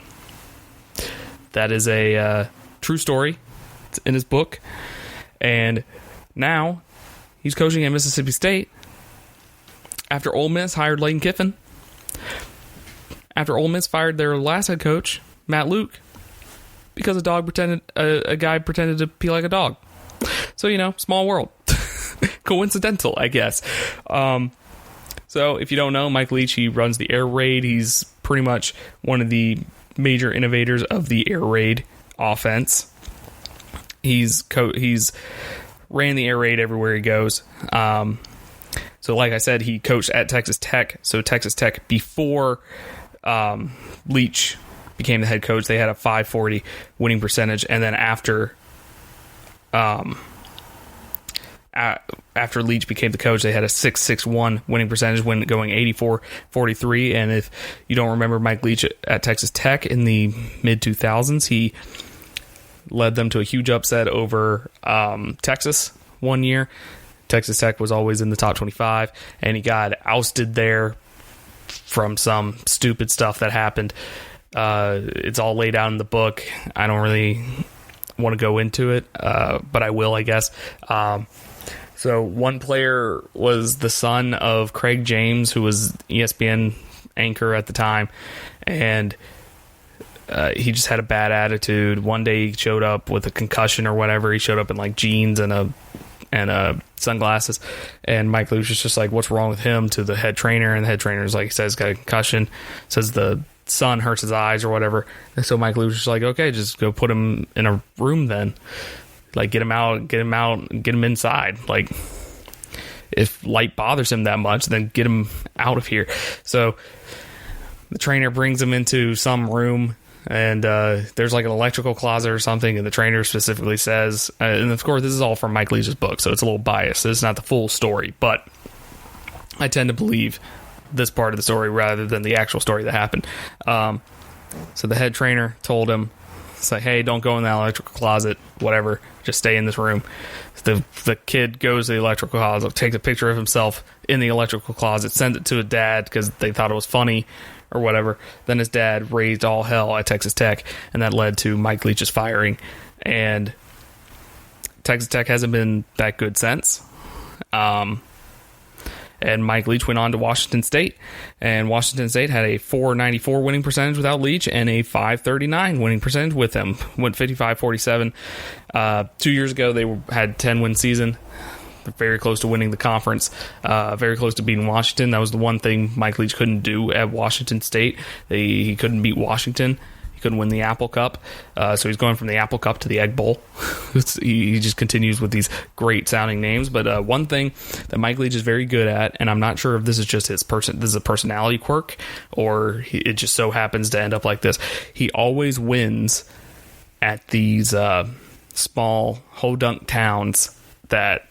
That is a true story. It's in his book. And now he's coaching at Mississippi State after Ole Miss hired Lane Kiffin. After Ole Miss fired their last head coach, Matt Luke, because a guy pretended to pee like a dog. So, small world. Coincidental, I guess. So if you don't know, Mike Leach, he runs the air raid. He's pretty much one of the major innovators of the air raid offense. He's ran the air raid everywhere he goes. So like I said, he coached at Texas Tech. So Texas Tech, before Leach became the head coach, they had a .540 winning percentage, and then after Leach became the coach, they had a .661 winning percentage when going 84-43. And if you don't remember Mike Leach at Texas Tech in the mid-2000s, he led them to a huge upset over Texas one year. Texas Tech was always in the top 25, and he got ousted there from some stupid stuff that happened. It's all laid out in the book. I don't really want to go into it, but I will, I guess. So one player was the son of Craig James, who was ESPN anchor at the time, and he just had a bad attitude. One day he showed up with a concussion or whatever. He showed up in like jeans and sunglasses, and Mike Leach was just like, "What's wrong with him?" to the head trainer, and the head trainer is like, says he's got a concussion, says the sun hurts his eyes or whatever. And so Mike Leach was just like, "Okay, just go put him in a room then. Like, get him out, get him inside. Like, if light bothers him that much, then get him out of here." So the trainer brings him into some room, and there's like an electrical closet or something, and the trainer specifically says, and of course this is all from Mike Leach's book, so it's a little biased. This is not the full story, but I tend to believe this part of the story rather than the actual story that happened. So the head trainer told him, it's like, "Hey, don't go in that electrical closet, whatever, just stay in this room." The kid goes to the electrical closet, takes a picture of himself in the electrical closet, sends it to his dad because they thought it was funny or whatever. Then his dad raised all hell at Texas Tech, and that led to Mike Leach's firing. And Texas Tech hasn't been that good since. And Mike Leach went on to Washington State, and Washington State had a .494 winning percentage without Leach and a .539 winning percentage with him. Went 55-47. 2 years ago, they had 10-win season. Very close to winning the conference. Very close to beating Washington. That was the one thing Mike Leach couldn't do at Washington State. He couldn't beat Washington. He couldn't win the Apple Cup. So he's going from the Apple Cup to the Egg Bowl. He just continues with these great sounding names. But one thing that Mike Leach is very good at, and I'm not sure if this is just this is a personality quirk, or it just so happens to end up like this. He always wins at these small ho-dunk towns that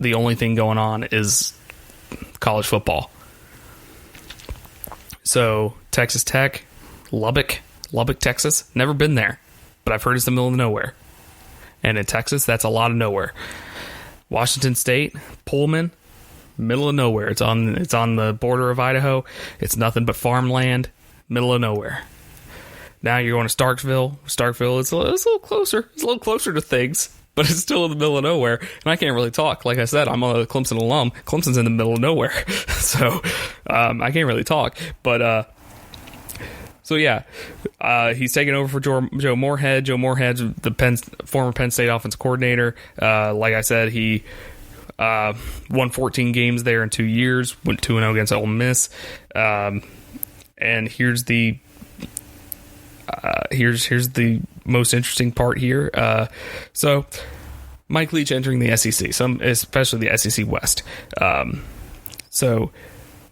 the only thing going on is college football. So Texas Tech, Lubbock, Texas. Never been there, but I've heard it's the middle of nowhere. And in Texas, that's a lot of nowhere. Washington State, Pullman, middle of nowhere. It's on the border of Idaho. It's nothing but farmland, middle of nowhere. Now you're going to Starkville. Starkville is a little closer. It's a little closer to things, but it's still in the middle of nowhere. And I can't really talk. Like I said, I'm a Clemson alum. Clemson's in the middle of nowhere. So I can't really talk. But so yeah, he's taking over for Joe Moorhead. Joe Moorhead's the former Penn State offensive coordinator. Like I said, he won 14 games there in 2 years. Went 2-0 against Ole Miss. And here's the here's the most interesting part here. So Mike Leach entering the SEC, especially the SEC West. So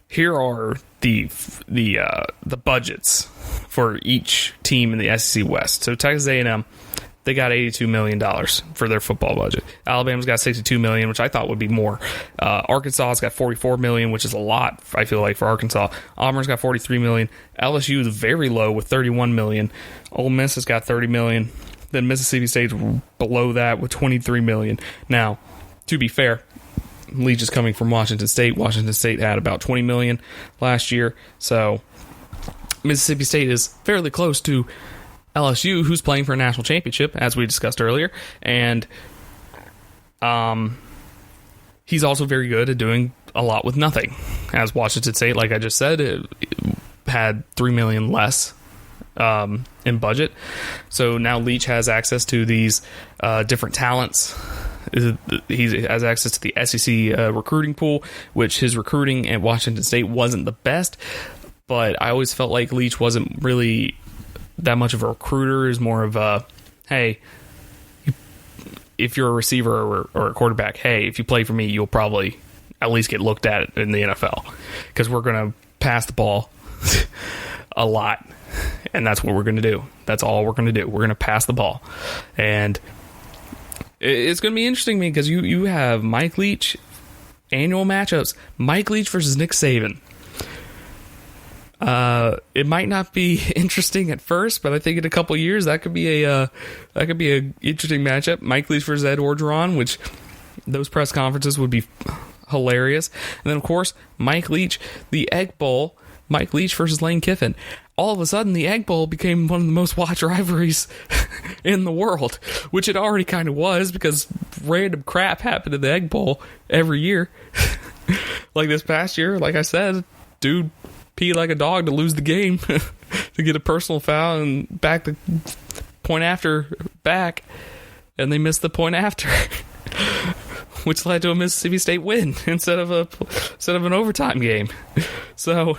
here are the budgets for each team in the SEC West. So Texas A&M, they got $82 million for their football budget. Alabama's got $62 million, which I thought would be more. Arkansas's got $44 million, which is a lot, I feel like, for Arkansas. Auburn's got $43 million. LSU is very low with $31 million. Ole Miss has got $30 million. Then Mississippi State's below that with $23 million. Now, to be fair, Leach is coming from Washington State. Washington State had about $20 million last year. So Mississippi State is fairly close to LSU, who's playing for a national championship, as we discussed earlier. And he's also very good at doing a lot with nothing. As Washington State, like I just said, it had $3 million less in budget. So now Leach has access to these different talents. He has access to the SEC recruiting pool, which his recruiting at Washington State wasn't the best, but I always felt like Leach wasn't really that much of a recruiter. Is more of a, hey, if you're a receiver or a quarterback, hey, if you play for me, you'll probably at least get looked at in the NFL, because we're going to pass the ball a lot, and that's what we're going to do. That's all we're going to do. We're going to pass the ball. And it's going to be interesting to me, because you have Mike Leach, annual matchups, Mike Leach versus Nick Saban. It might not be interesting at first, but I think in a couple years that could be a interesting matchup. Mike Leach versus Ed Orgeron, which those press conferences would be hilarious. And then of course Mike Leach, the Egg Bowl, Mike Leach versus Lane Kiffin. All of a sudden, the Egg Bowl became one of the most watched rivalries in the world, which it already kind of was, because random crap happened in the Egg Bowl every year. Like this past year, like I said, dude peed like a dog to lose the game to get a personal foul and back the point after back, and they missed the point after, which led to a Mississippi State win instead of an overtime game. So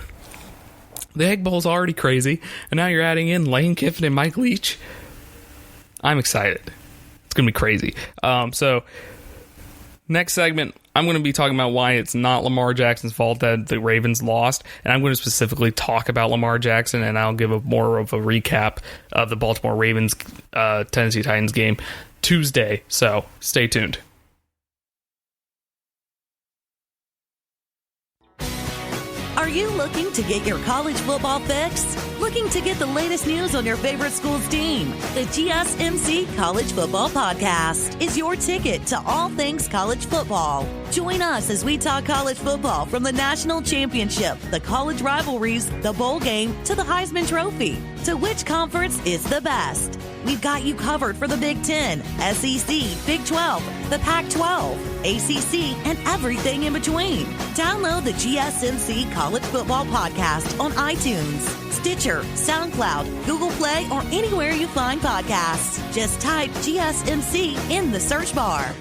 the Egg Bowl's already crazy, and now you're adding in Lane Kiffin and Mike Leach. I'm excited. It's going to be crazy. So next segment, I'm going to be talking about why it's not Lamar Jackson's fault that the Ravens lost, and I'm going to specifically talk about Lamar Jackson, and I'll give more of a recap of the Baltimore Ravens Tennessee Titans game Tuesday, so stay tuned. Are you looking to get your college football fix? Looking to get the latest news on your favorite school's team? The GSMC College Football Podcast is your ticket to all things college football. Join us as we talk college football, from the national championship, the college rivalries, the bowl game, to the Heisman Trophy. To which conference is the best? We've got you covered for the Big Ten, SEC, Big 12, the Pac-12, ACC, and everything in between. Download the GSMC College Football Podcast on iTunes, Stitcher, SoundCloud, Google Play, or anywhere you find podcasts. Just type GSMC in the search bar.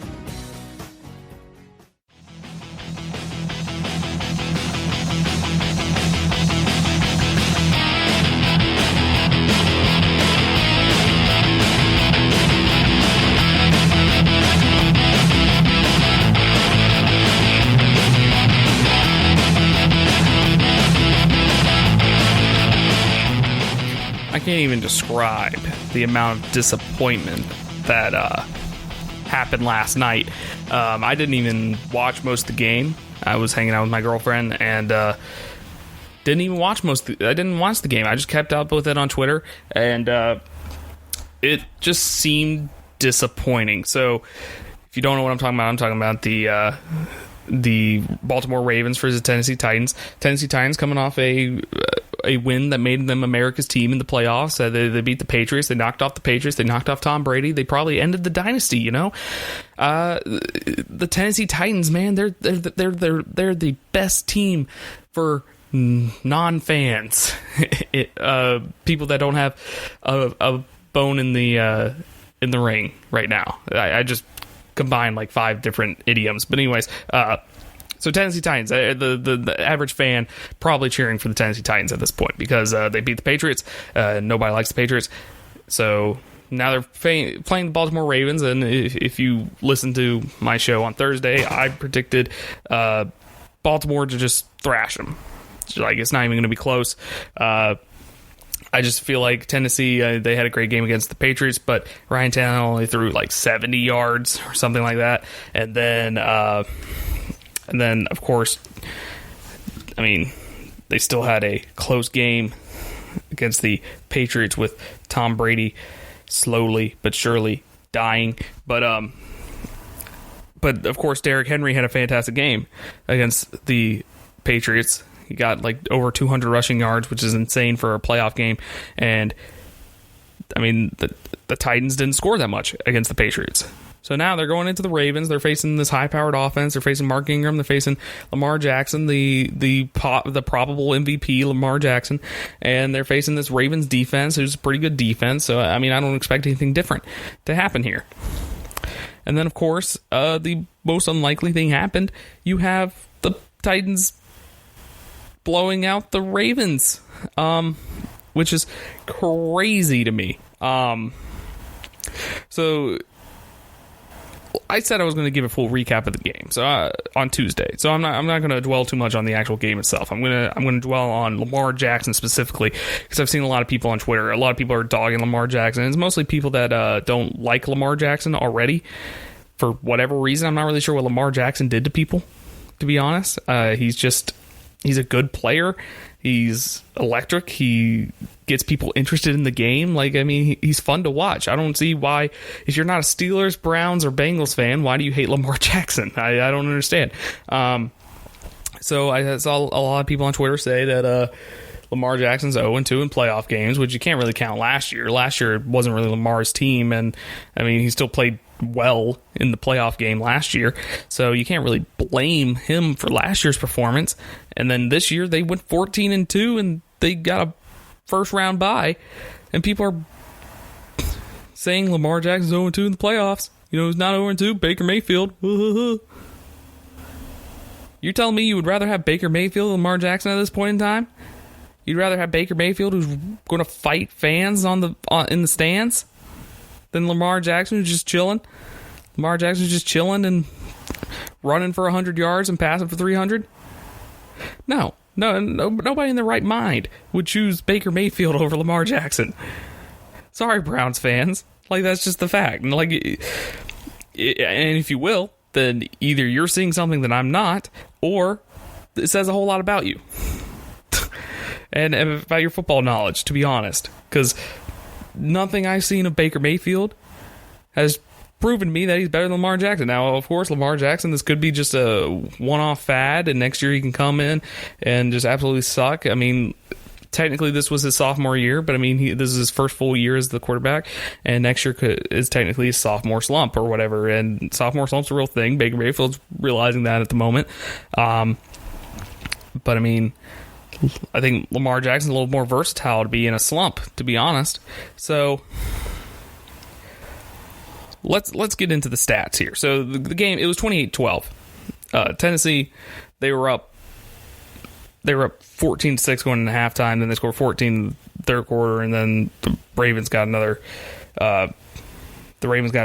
I can't even describe the amount of disappointment that happened last night. I didn't even watch most of the game. I was hanging out with my girlfriend and didn't even watch I didn't watch the game. I just kept up with it on Twitter, and it just seemed disappointing. So if you don't know what I'm talking about the Baltimore Ravens versus Tennessee Titans. Tennessee Titans coming off a win that made them America's team in the playoffs. They beat the Patriots. They knocked off the Patriots. They knocked off Tom Brady. They probably ended the dynasty. You know, the Tennessee Titans, man, they're the best team for non-fans, people that don't have a bone in the ring right now. I just combined like 5 different idioms, but anyways, so Tennessee Titans, the average fan probably cheering for the Tennessee Titans at this point, because they beat the Patriots. Nobody likes the Patriots. So now they're playing the Baltimore Ravens, and if you listen to my show on Thursday, I predicted Baltimore to just thrash them. Like, it's not even going to be close. I just feel like Tennessee, they had a great game against the Patriots, but Ryan Tannehill only threw like 70 yards or something like that. And then, of course, I mean, they still had a close game against the Patriots with Tom Brady slowly but surely dying. But of course, Derrick Henry had a fantastic game against the Patriots. He got like over 200 rushing yards, which is insane for a playoff game. And I mean, the Titans didn't score that much against the Patriots. So now they're going into the Ravens. They're facing this high-powered offense. They're facing Mark Ingram. They're facing Lamar Jackson, the probable MVP, Lamar Jackson. And they're facing this Ravens defense, who's a pretty good defense. So, I mean, I don't expect anything different to happen here. And then, of course, the most unlikely thing happened. You have the Titans blowing out the Ravens, which is crazy to me. So I said I was going to give a full recap of the game, so on Tuesday. So I'm not going to dwell too much on the actual game itself. I'm going to dwell on Lamar Jackson specifically, because I've seen a lot of people on Twitter. A lot of people are dogging Lamar Jackson. It's mostly people that don't like Lamar Jackson already for whatever reason. I'm not really sure what Lamar Jackson did to people, to be honest. He's a good player. He's electric. He gets people interested in the game. Like, I mean, he's fun to watch. I don't see why, if you're not a Steelers, Browns, or Bengals fan, why do you hate Lamar Jackson? I don't understand. So I saw a lot of people on Twitter say that Lamar Jackson's 0-2 in playoff games, which you can't really count last year. Last year, it wasn't really Lamar's team, and I mean, he still played well in the playoff game last year, so you can't really blame him for last year's performance. And then this year they went 14-2 and they got a first round bye, and people are saying Lamar Jackson's 0-2 in the playoffs. You know who's not 0-2? Baker Mayfield. You're telling me you would rather have Baker Mayfield than Lamar Jackson at this point in time? You'd rather have Baker Mayfield, who's going to fight fans in the stands, than Lamar Jackson, who's just chilling? Lamar Jackson's just chilling and running for 100 yards and passing for 300? No, nobody in their right mind would choose Baker Mayfield over Lamar Jackson. Sorry, Browns fans. Like, that's just the fact. And like, and if you will, then either you're seeing something that I'm not, or it says a whole lot about you. and about your football knowledge, to be honest. Because nothing I've seen of Baker Mayfield has proven to me that he's better than Lamar Jackson. Now, of course, Lamar Jackson, this could be just a one-off fad, and next year he can come in and just absolutely suck. I mean, technically this was his sophomore year, but I mean, this is his first full year as the quarterback, and next year is technically his sophomore slump or whatever, and sophomore slump's a real thing. Baker Mayfield's realizing that at the moment. But I mean, I think Lamar Jackson's a little more versatile to be in a slump, to be honest. So let's get into the stats here. So the game, it was 28-12. Tennessee, they were up 14-6 going into halftime. Then they scored 14 in the third quarter, and then the Ravens got a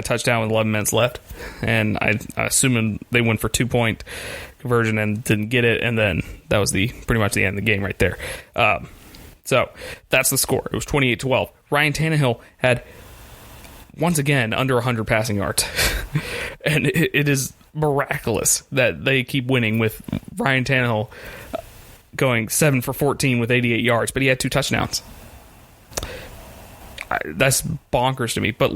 touchdown with 11 minutes left, and I assume they went for 2-point conversion and didn't get it, and then that was pretty much the end of the game right there. So that's the score. It was 28-12. Ryan Tannehill had, once again, under 100 passing yards. And it is miraculous that they keep winning with Ryan Tannehill going 7 for 14 with 88 yards, but he had 2 touchdowns. That's bonkers to me. But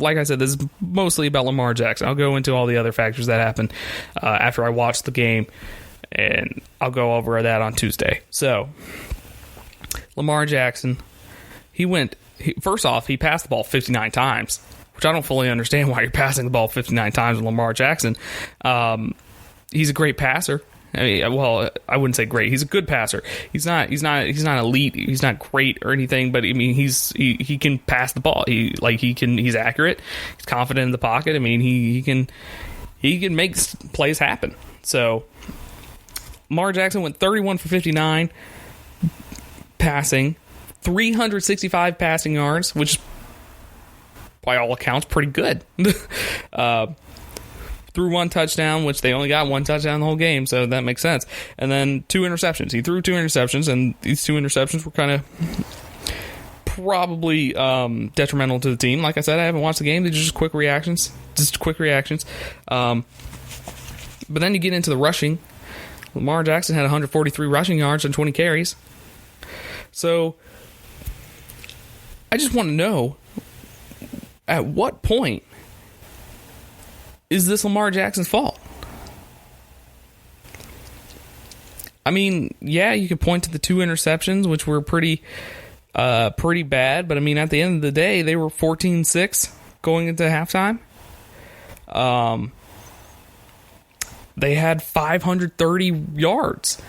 like I said, this is mostly about Lamar Jackson. I'll go into all the other factors that happened after I watched the game, and I'll go over that on Tuesday. So, Lamar Jackson, first off, he passed the ball 59 times, which I don't fully understand why you're passing the ball 59 times with Lamar Jackson. He's a great passer. I mean, well, I wouldn't say great. He's a good passer. He's not elite. He's not great or anything, but I mean, he can pass the ball. He's accurate. He's confident in the pocket. I mean, he can make plays happen. So Lamar Jackson went 31 for 59 passing, 365 passing yards, which is by all accounts, pretty good. Threw one touchdown, which they only got one touchdown the whole game, so that makes sense. And then 2 interceptions. He threw 2 interceptions, and these 2 interceptions were kind of probably detrimental to the team. Like I said, I haven't watched the game. They're just quick reactions. But then you get into the rushing. Lamar Jackson had 143 rushing yards and 20 carries. So I just want to know, at what point is this Lamar Jackson's fault? I mean, yeah, you could point to the 2 interceptions, which were pretty bad. But, I mean, at the end of the day, they were 14-6 going into halftime. They had 530 yards.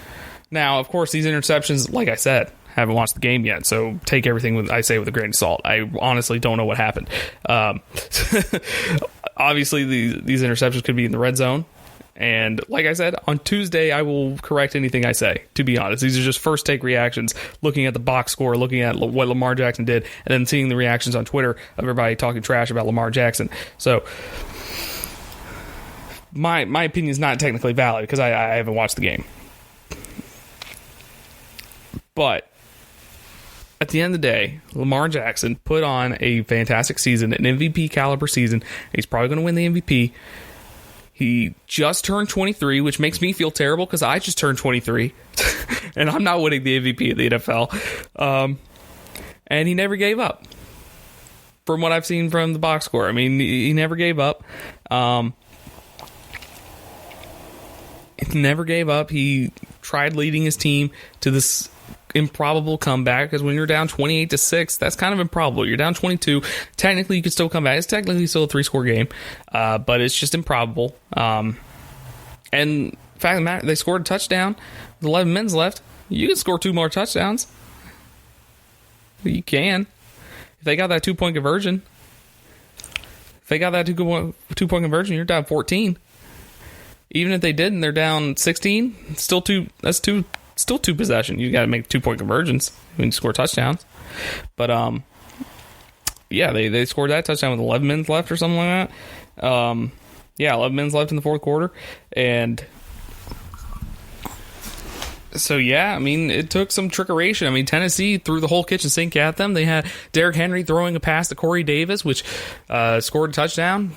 Now, of course, these interceptions, like I said, haven't watched the game yet, so take everything I say with a grain of salt. I honestly don't know what happened. Obviously, these interceptions could be in the red zone. And like I said, on Tuesday, I will correct anything I say, to be honest. These are just first take reactions, looking at the box score, looking at what Lamar Jackson did, and then seeing the reactions on Twitter of everybody talking trash about Lamar Jackson. So my opinion is not technically valid because I haven't watched the game. But at the end of the day, Lamar Jackson put on a fantastic season, an MVP caliber season. He's probably going to win the MVP. He just turned 23, which makes me feel terrible because I just turned 23, and I'm not winning the MVP of the NFL. And he never gave up, from what I've seen from the box score. I mean, he never gave up. He never gave up. He tried leading his team to this improbable comeback, because when you're down 28-6, that's kind of improbable. You're down 22. Technically, you could still come back. It's technically still a 3-score game, but it's just improbable. And the fact of the matter, they scored a touchdown with 11 minutes left. You can score 2 more touchdowns. You can. If they got that 2-point conversion, you're down 14. Even if they didn't, they're down 16. Still two possession. You got to make 2-point conversions when you score touchdowns. But yeah, they scored that touchdown with 11 minutes left or something like that. 11 minutes left in the fourth quarter, and so yeah, I mean, it took some trickeration. I mean, Tennessee threw the whole kitchen sink at them. They had Derrick Henry throwing a pass to Corey Davis, which scored a touchdown.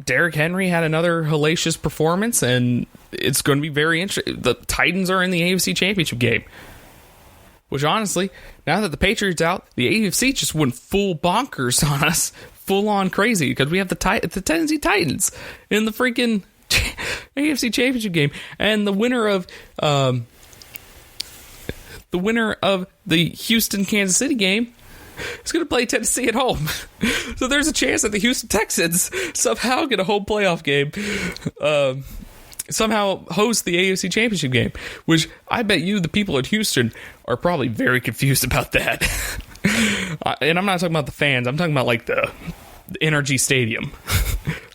Derrick Henry had another hellacious performance, and it's going to be very interesting. The Titans are in the AFC Championship game, which honestly, now that the Patriots out, the AFC just went full bonkers on us, full on crazy, because we have the Tennessee Titans in the freaking AFC Championship game, and the winner of the Houston-Kansas City game is going to play Tennessee at home. So there's a chance that the Houston Texans somehow get a home playoff game, somehow host the AFC Championship game, which I bet you the people at Houston are probably very confused about that. And I'm not talking about the fans. I'm talking about like the NRG Stadium.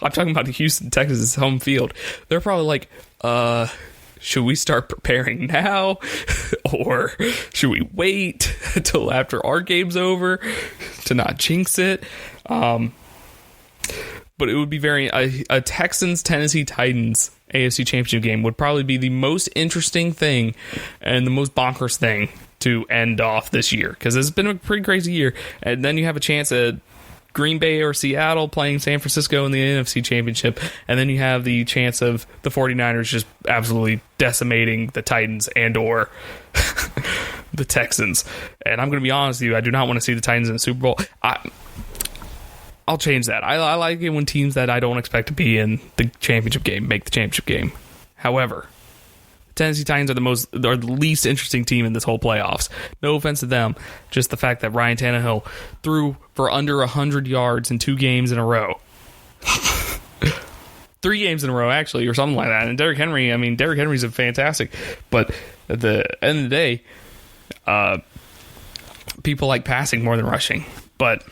I'm talking about the Houston Texans home field. They're probably like, should we start preparing now? Or should we wait until after our game's over to not jinx it? But it would be a Texans-Tennessee Titans AFC Championship game would probably be the most interesting thing and the most bonkers thing to end off this year, because it's been a pretty crazy year. And then you have a chance at Green Bay or Seattle playing San Francisco in the NFC Championship, and then you have the chance of the 49ers just absolutely decimating the Titans and or the Texans. And I'm going to be honest with you, I do not want to see the Titans in the Super Bowl. I'll change that. I like it when teams that I don't expect to be in the championship game make the championship game. However, the Tennessee Titans are the least interesting team in this whole playoffs. No offense to them, just the fact that Ryan Tannehill threw for under 100 yards in 2 games in a row. 3 games in a row, actually, or something like that. And Derrick Henry's a fantastic. But at the end of the day, people like passing more than rushing. But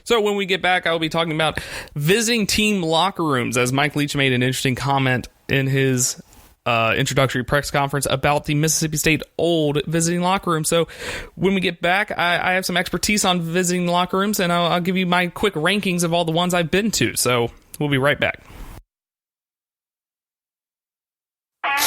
so when we get back, I will be talking about visiting team locker rooms, as Mike Leach made an interesting comment in his introductory press conference about the Mississippi State old visiting locker room. So when we get back, I have some expertise on visiting locker rooms, and I'll give you my quick rankings of all the ones I've been to. So we'll be right back.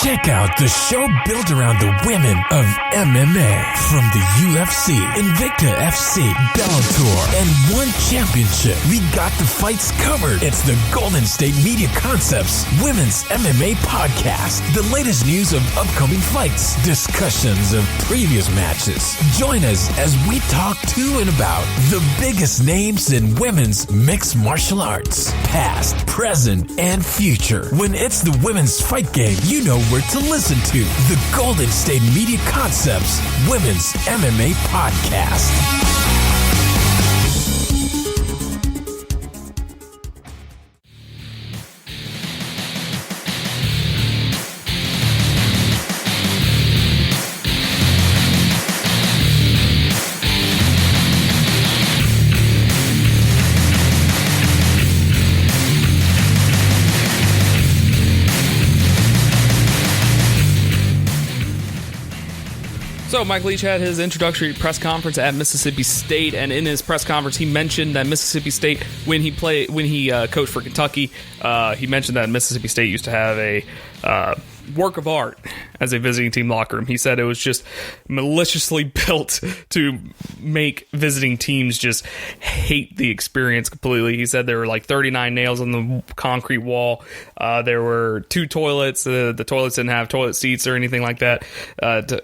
Check out the show built around the women of MMA. From the UFC, Invicta FC, Bellator, and one championship. We got the fights covered. It's the Golden State Media Concepts Women's MMA Podcast. The latest news of upcoming fights, discussions of previous matches. Join us as we talk to and about the biggest names in women's mixed martial arts. Past, present, and future. When it's the women's fight game, you know where to listen to. The Golden State Media Concepts Women's MMA Podcast. So Mike Leach had his introductory press conference at Mississippi State, and in his press conference, he mentioned that Mississippi State, when he coached for Kentucky, he mentioned that Mississippi State used to have a work of art as a visiting team locker room. He said it was just maliciously built to make visiting teams just hate the experience completely. He said there were like 39 nails on the concrete wall. There were 2 toilets. The toilets didn't have toilet seats or anything like that,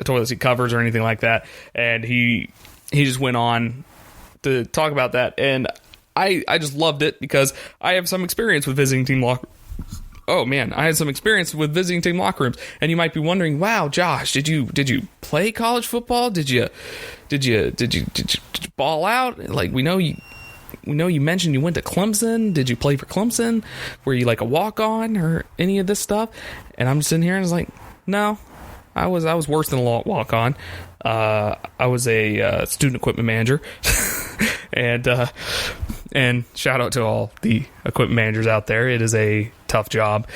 toilet seat covers or anything like that. And he just went on to talk about that. And I just loved it because I have some experience with visiting team locker. Oh man, I had some experience with visiting team locker rooms, and you might be wondering, "Wow, Josh, did you play college football? Did you ball out? Like we know you mentioned you went to Clemson. Did you play for Clemson? Were you like a walk-on or any of this stuff?" And I'm sitting here and I was like, "No, I was worse than a walk-on. I was a student equipment manager." And shout out to all the equipment managers out there. It is a tough job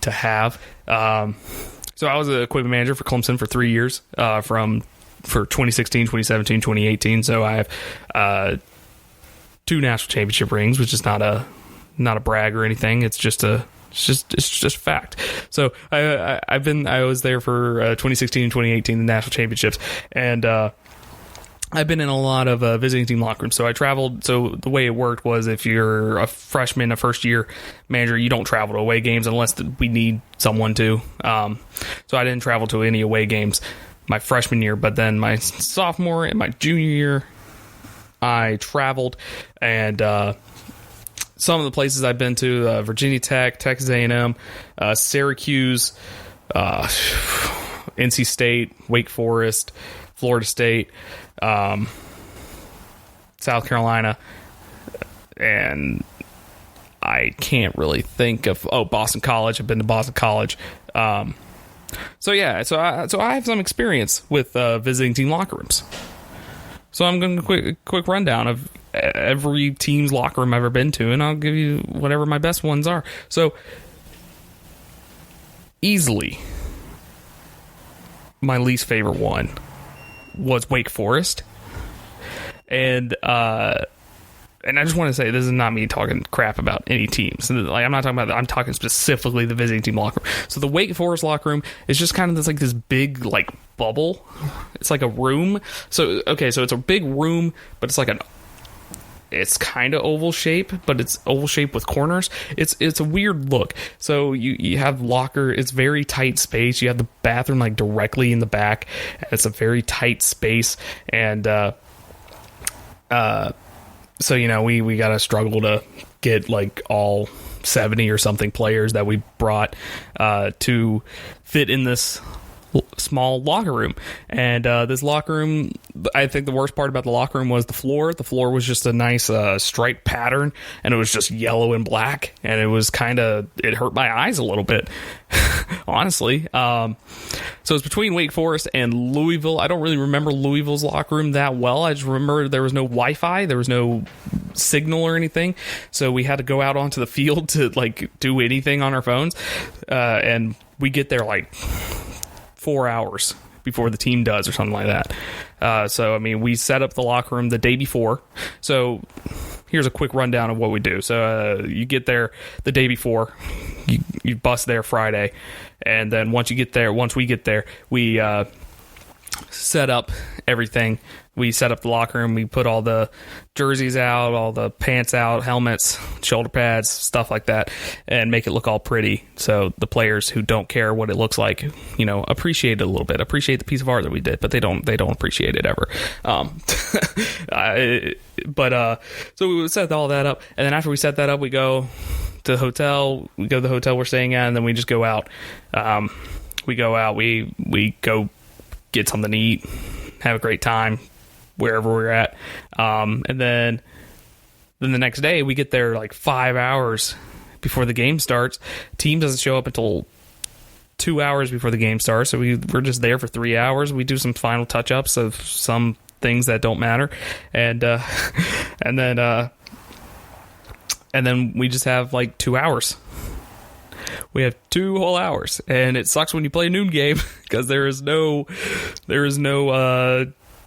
to have. So I was an equipment manager for Clemson for 3 years, for 2016, 2017, 2018. So I have 2 national championship rings, which is not a brag or anything. It's just fact. So I was there for 2016 and 2018, the national championships, and I've been in a lot of visiting team locker rooms. So I traveled. So the way it worked was if you're a freshman, a first year manager, you don't travel to away games unless we need someone to. So I didn't travel to any away games my freshman year, but then my sophomore and my junior year, I traveled. And some of the places I've been to, Virginia Tech, Texas A&M, Syracuse, NC State, Wake Forest, Florida State, South Carolina, and I can't really think of Boston College. I've been to Boston College. So I have some experience with visiting team locker rooms. So I'm going to quick rundown of every team's locker room I've ever been to, and I'll give you whatever my best ones are. So easily my least favorite one was Wake Forest. And I just want to say, this is not me talking crap about any teams. Like, I'm not talking about that. I'm talking specifically the visiting team locker room. So the Wake Forest locker room is just kind of this big like bubble. It's like a room. So it's a big room, but it's kind of oval shape, but it's oval shape with corners. It's a weird look. So you have it's very tight space. You have the bathroom like directly in the back. It's a very tight space, and so we gotta struggle to get like all 70 or something players that we brought to fit in this small locker room. And this locker room, I think the worst part about the locker room was the floor. The floor was just a nice striped pattern, and it was just yellow and black, and it hurt my eyes a little bit, honestly. So it's between Wake Forest and Louisville. I don't really remember Louisville's locker room that well. I just remember there was no Wi-Fi. There was no signal or anything, so we had to go out onto the field to like do anything on our phones, and we get there like 4 hours before the team does or something like that. So I mean, we set up the locker room the day before. So here's a quick rundown of what we do. So you get there the day before, you bus there Friday, and then once we get there, we set up everything. We set up the locker room. We put all the jerseys out, all the pants out, helmets, shoulder pads, stuff like that, and make it look all pretty. So the players who don't care what it looks like, you know, appreciate it a little bit, appreciate the piece of art that we did, but they don't appreciate it ever. So we would set all that up, and then after we set that up, we go to the hotel. We go to the hotel we're staying at, and then we just go out. We go get something to eat, have a great time wherever we're at, and then the next day we get there like 5 hours before the game starts. Team doesn't show up until 2 hours before the game starts, so we're just there for 3 hours. We do some final touch-ups of some things that don't matter, and then we just have like 2 hours. We have 2 whole hours, and it sucks when you play a noon game because there is no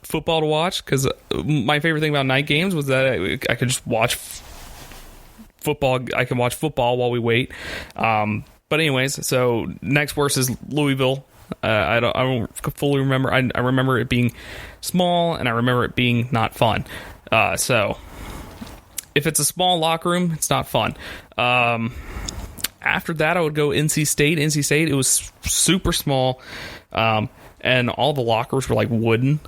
football to watch. Because my favorite thing about night games was that I could just watch football. I can watch football while we wait. But anyways, so next worst is Louisville. I don't fully remember. I remember it being small, and I remember it being not fun. So if it's a small locker room, it's not fun. After that, I would go NC State. NC State, it was super small, and all the lockers were like wooden.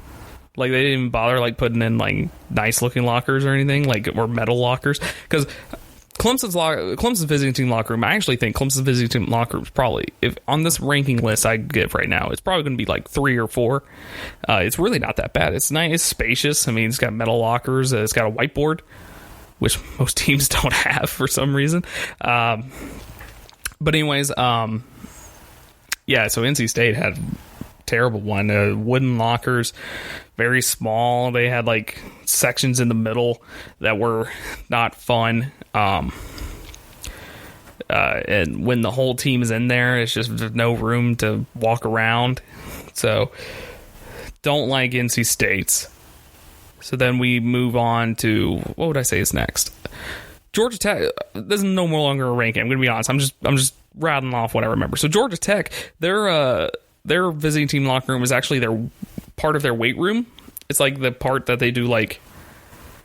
Like they didn't even bother like putting in like nice looking lockers or anything, like, or metal lockers. Because Clemson's visiting team locker room, I actually think Clemson's visiting team locker room is probably, if on this ranking list I give right now, it's probably going to be like 3 or 4. It's really not that bad. It's nice, it's spacious. I mean, it's got metal lockers. It's got a whiteboard, which most teams don't have for some reason. But anyways, yeah, so NC State had a terrible one. Wooden lockers, very small. They had like sections in the middle that were not fun. And when the whole team is in there, it's just there's no room to walk around. So don't like NC State's. So then we move on to, what would I say is next? Georgia Tech. This is no longer a ranking. I'm going to be honest. I'm just rattling off what I remember. So Georgia Tech, their visiting team locker room is actually their part of their weight room. It's like the part that they do, like,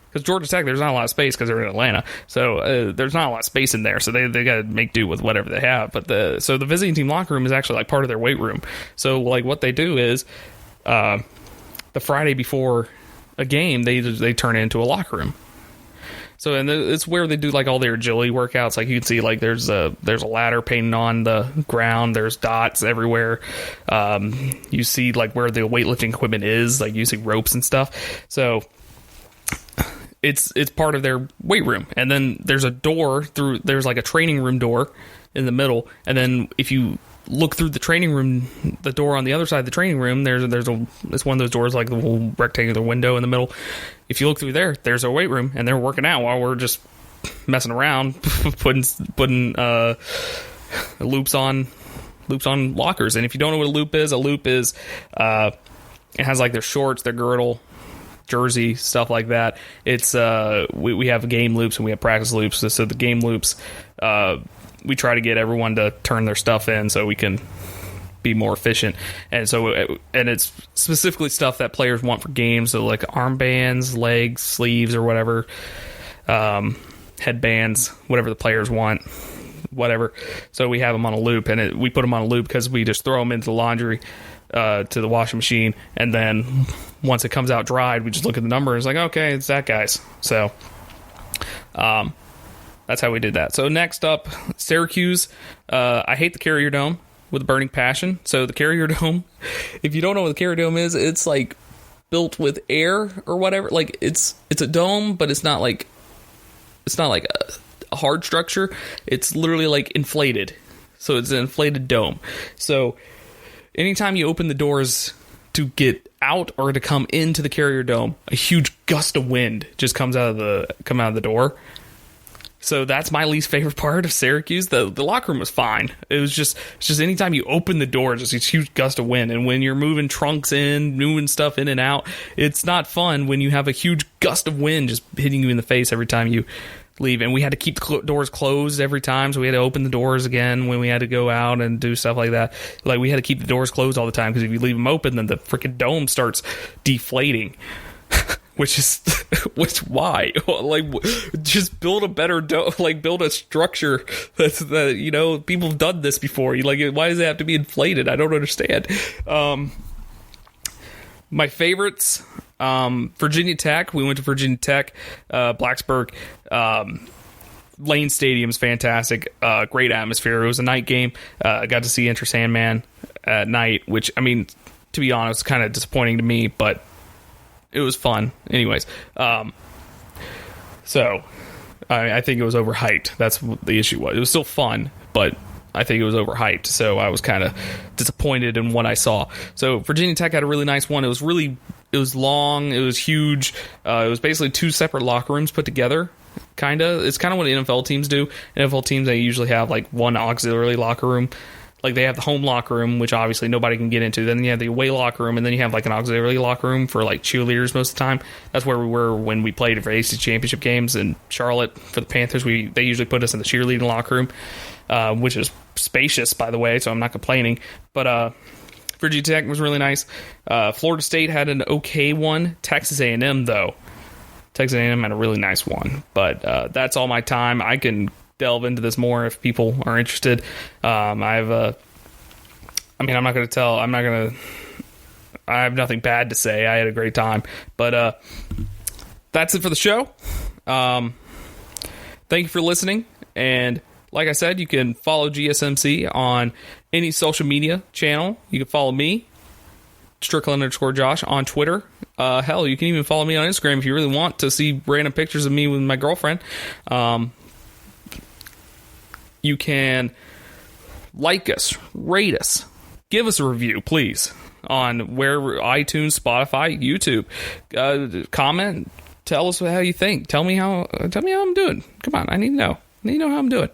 because Georgia Tech, there's not a lot of space because they're in Atlanta, so there's not a lot of space in there. So they got to make do with whatever they have. But the visiting team locker room is actually like part of their weight room. So like what they do is, the Friday before a game, they turn it into a locker room. So, and it's where they do like all their agility workouts. Like you can see, like there's a ladder painted on the ground. There's dots everywhere. You see like where the weightlifting equipment is, like using ropes and stuff. So it's part of their weight room. And then there's a door through. There's like a training room door in the middle. And then if you look through the training room, the door on the other side of the training room, it's one of those doors, like the little rectangular window in the middle. If you look through there, there's a weight room, and they're working out while we're just messing around, putting loops on lockers. And if you don't know what a loop is it has like their shorts, their girdle, jersey, stuff like that. It's we have game loops and we have practice loops. So the game loops, we try to get everyone to turn their stuff in so we can be more efficient. And it's specifically stuff that players want for games. So like armbands, legs, sleeves, or whatever, headbands, whatever the players want, whatever. So we have them on a loop, and we put them on a loop because we just throw them into the laundry, to the washing machine. And then once it comes out dried, we just look at the number and it's like, okay, it's that guy's. So, that's how we did that. So next up, Syracuse. I hate the Carrier Dome with a burning passion. So the Carrier Dome, if you don't know what the Carrier Dome is, it's like built with air or whatever. Like it's a dome, but it's not like a hard structure. It's literally like inflated. So it's an inflated dome. So anytime you open the doors to get out or to come into the Carrier Dome, a huge gust of wind just come out of the door. So that's my least favorite part of Syracuse. The locker room was fine. It's just anytime you open the door, just these huge gust of wind. And when you're moving trunks in, moving stuff in and out, it's not fun when you have a huge gust of wind just hitting you in the face every time you leave. And we had to keep the doors closed every time, so we had to open the doors again when we had to go out and do stuff like that. Like, we had to keep the doors closed all the time, because if you leave them open, then the freaking dome starts deflating. Why? Like, just build a better build a structure that people have done this before. Why does it have to be inflated? I don't understand. My favorites, Virginia Tech. We went to Virginia Tech, Blacksburg. Lane Stadium's fantastic. Great atmosphere. It was a night game. I got to see Enter Sandman at night, which, I mean, to be honest, kind of disappointing to me, but it was fun. Anyways, so I think it was overhyped. That's what the issue was. It was still fun, but I think it was overhyped. So I was kind of disappointed in what I saw. So Virginia Tech had a really nice one. It was long. It was huge. It was basically two separate locker rooms put together. It's kind of what NFL teams do. NFL teams, they usually have like one auxiliary locker room. Like, they have the home locker room, which obviously nobody can get into. Then you have the away locker room, and then you have like an auxiliary locker room for like cheerleaders most of the time. That's where we were when we played for ACC championship games in Charlotte for the Panthers. They usually put us in the cheerleading locker room, which is spacious, by the way, so I'm not complaining. But Virginia Tech was really nice. Florida State had an okay one. Texas A&M, though. Texas A&M had a really nice one. But that's all my time. I can delve into this more if people are interested. I have nothing bad to say. I had a great time, but that's it for the show. Thank you for listening, and like I said, you can follow GSMC on any social media channel. You can follow me, Strickland_Josh, on Twitter. Hell, you can even follow me on Instagram if you really want to see random pictures of me with my girlfriend. You can like us, rate us, give us a review, please, on iTunes, Spotify, YouTube. Comment, tell us how you think. Tell me how I'm doing. Come on, I need to know. I need to know how I'm doing.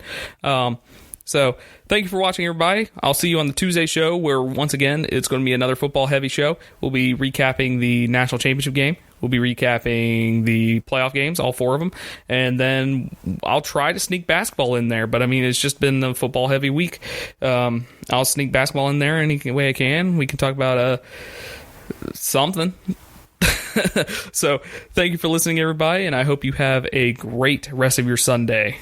So thank you for watching, everybody. I'll see you on the Tuesday show, where once again it's going to be another football heavy show. We'll be recapping the national championship game. We'll be recapping the playoff games, all 4 of them, and then I'll try to sneak basketball in there. But I mean, it's just been a football heavy week. I'll sneak basketball in there any way I can. We can talk about something. So thank you for listening, everybody, and I hope you have a great rest of your Sunday.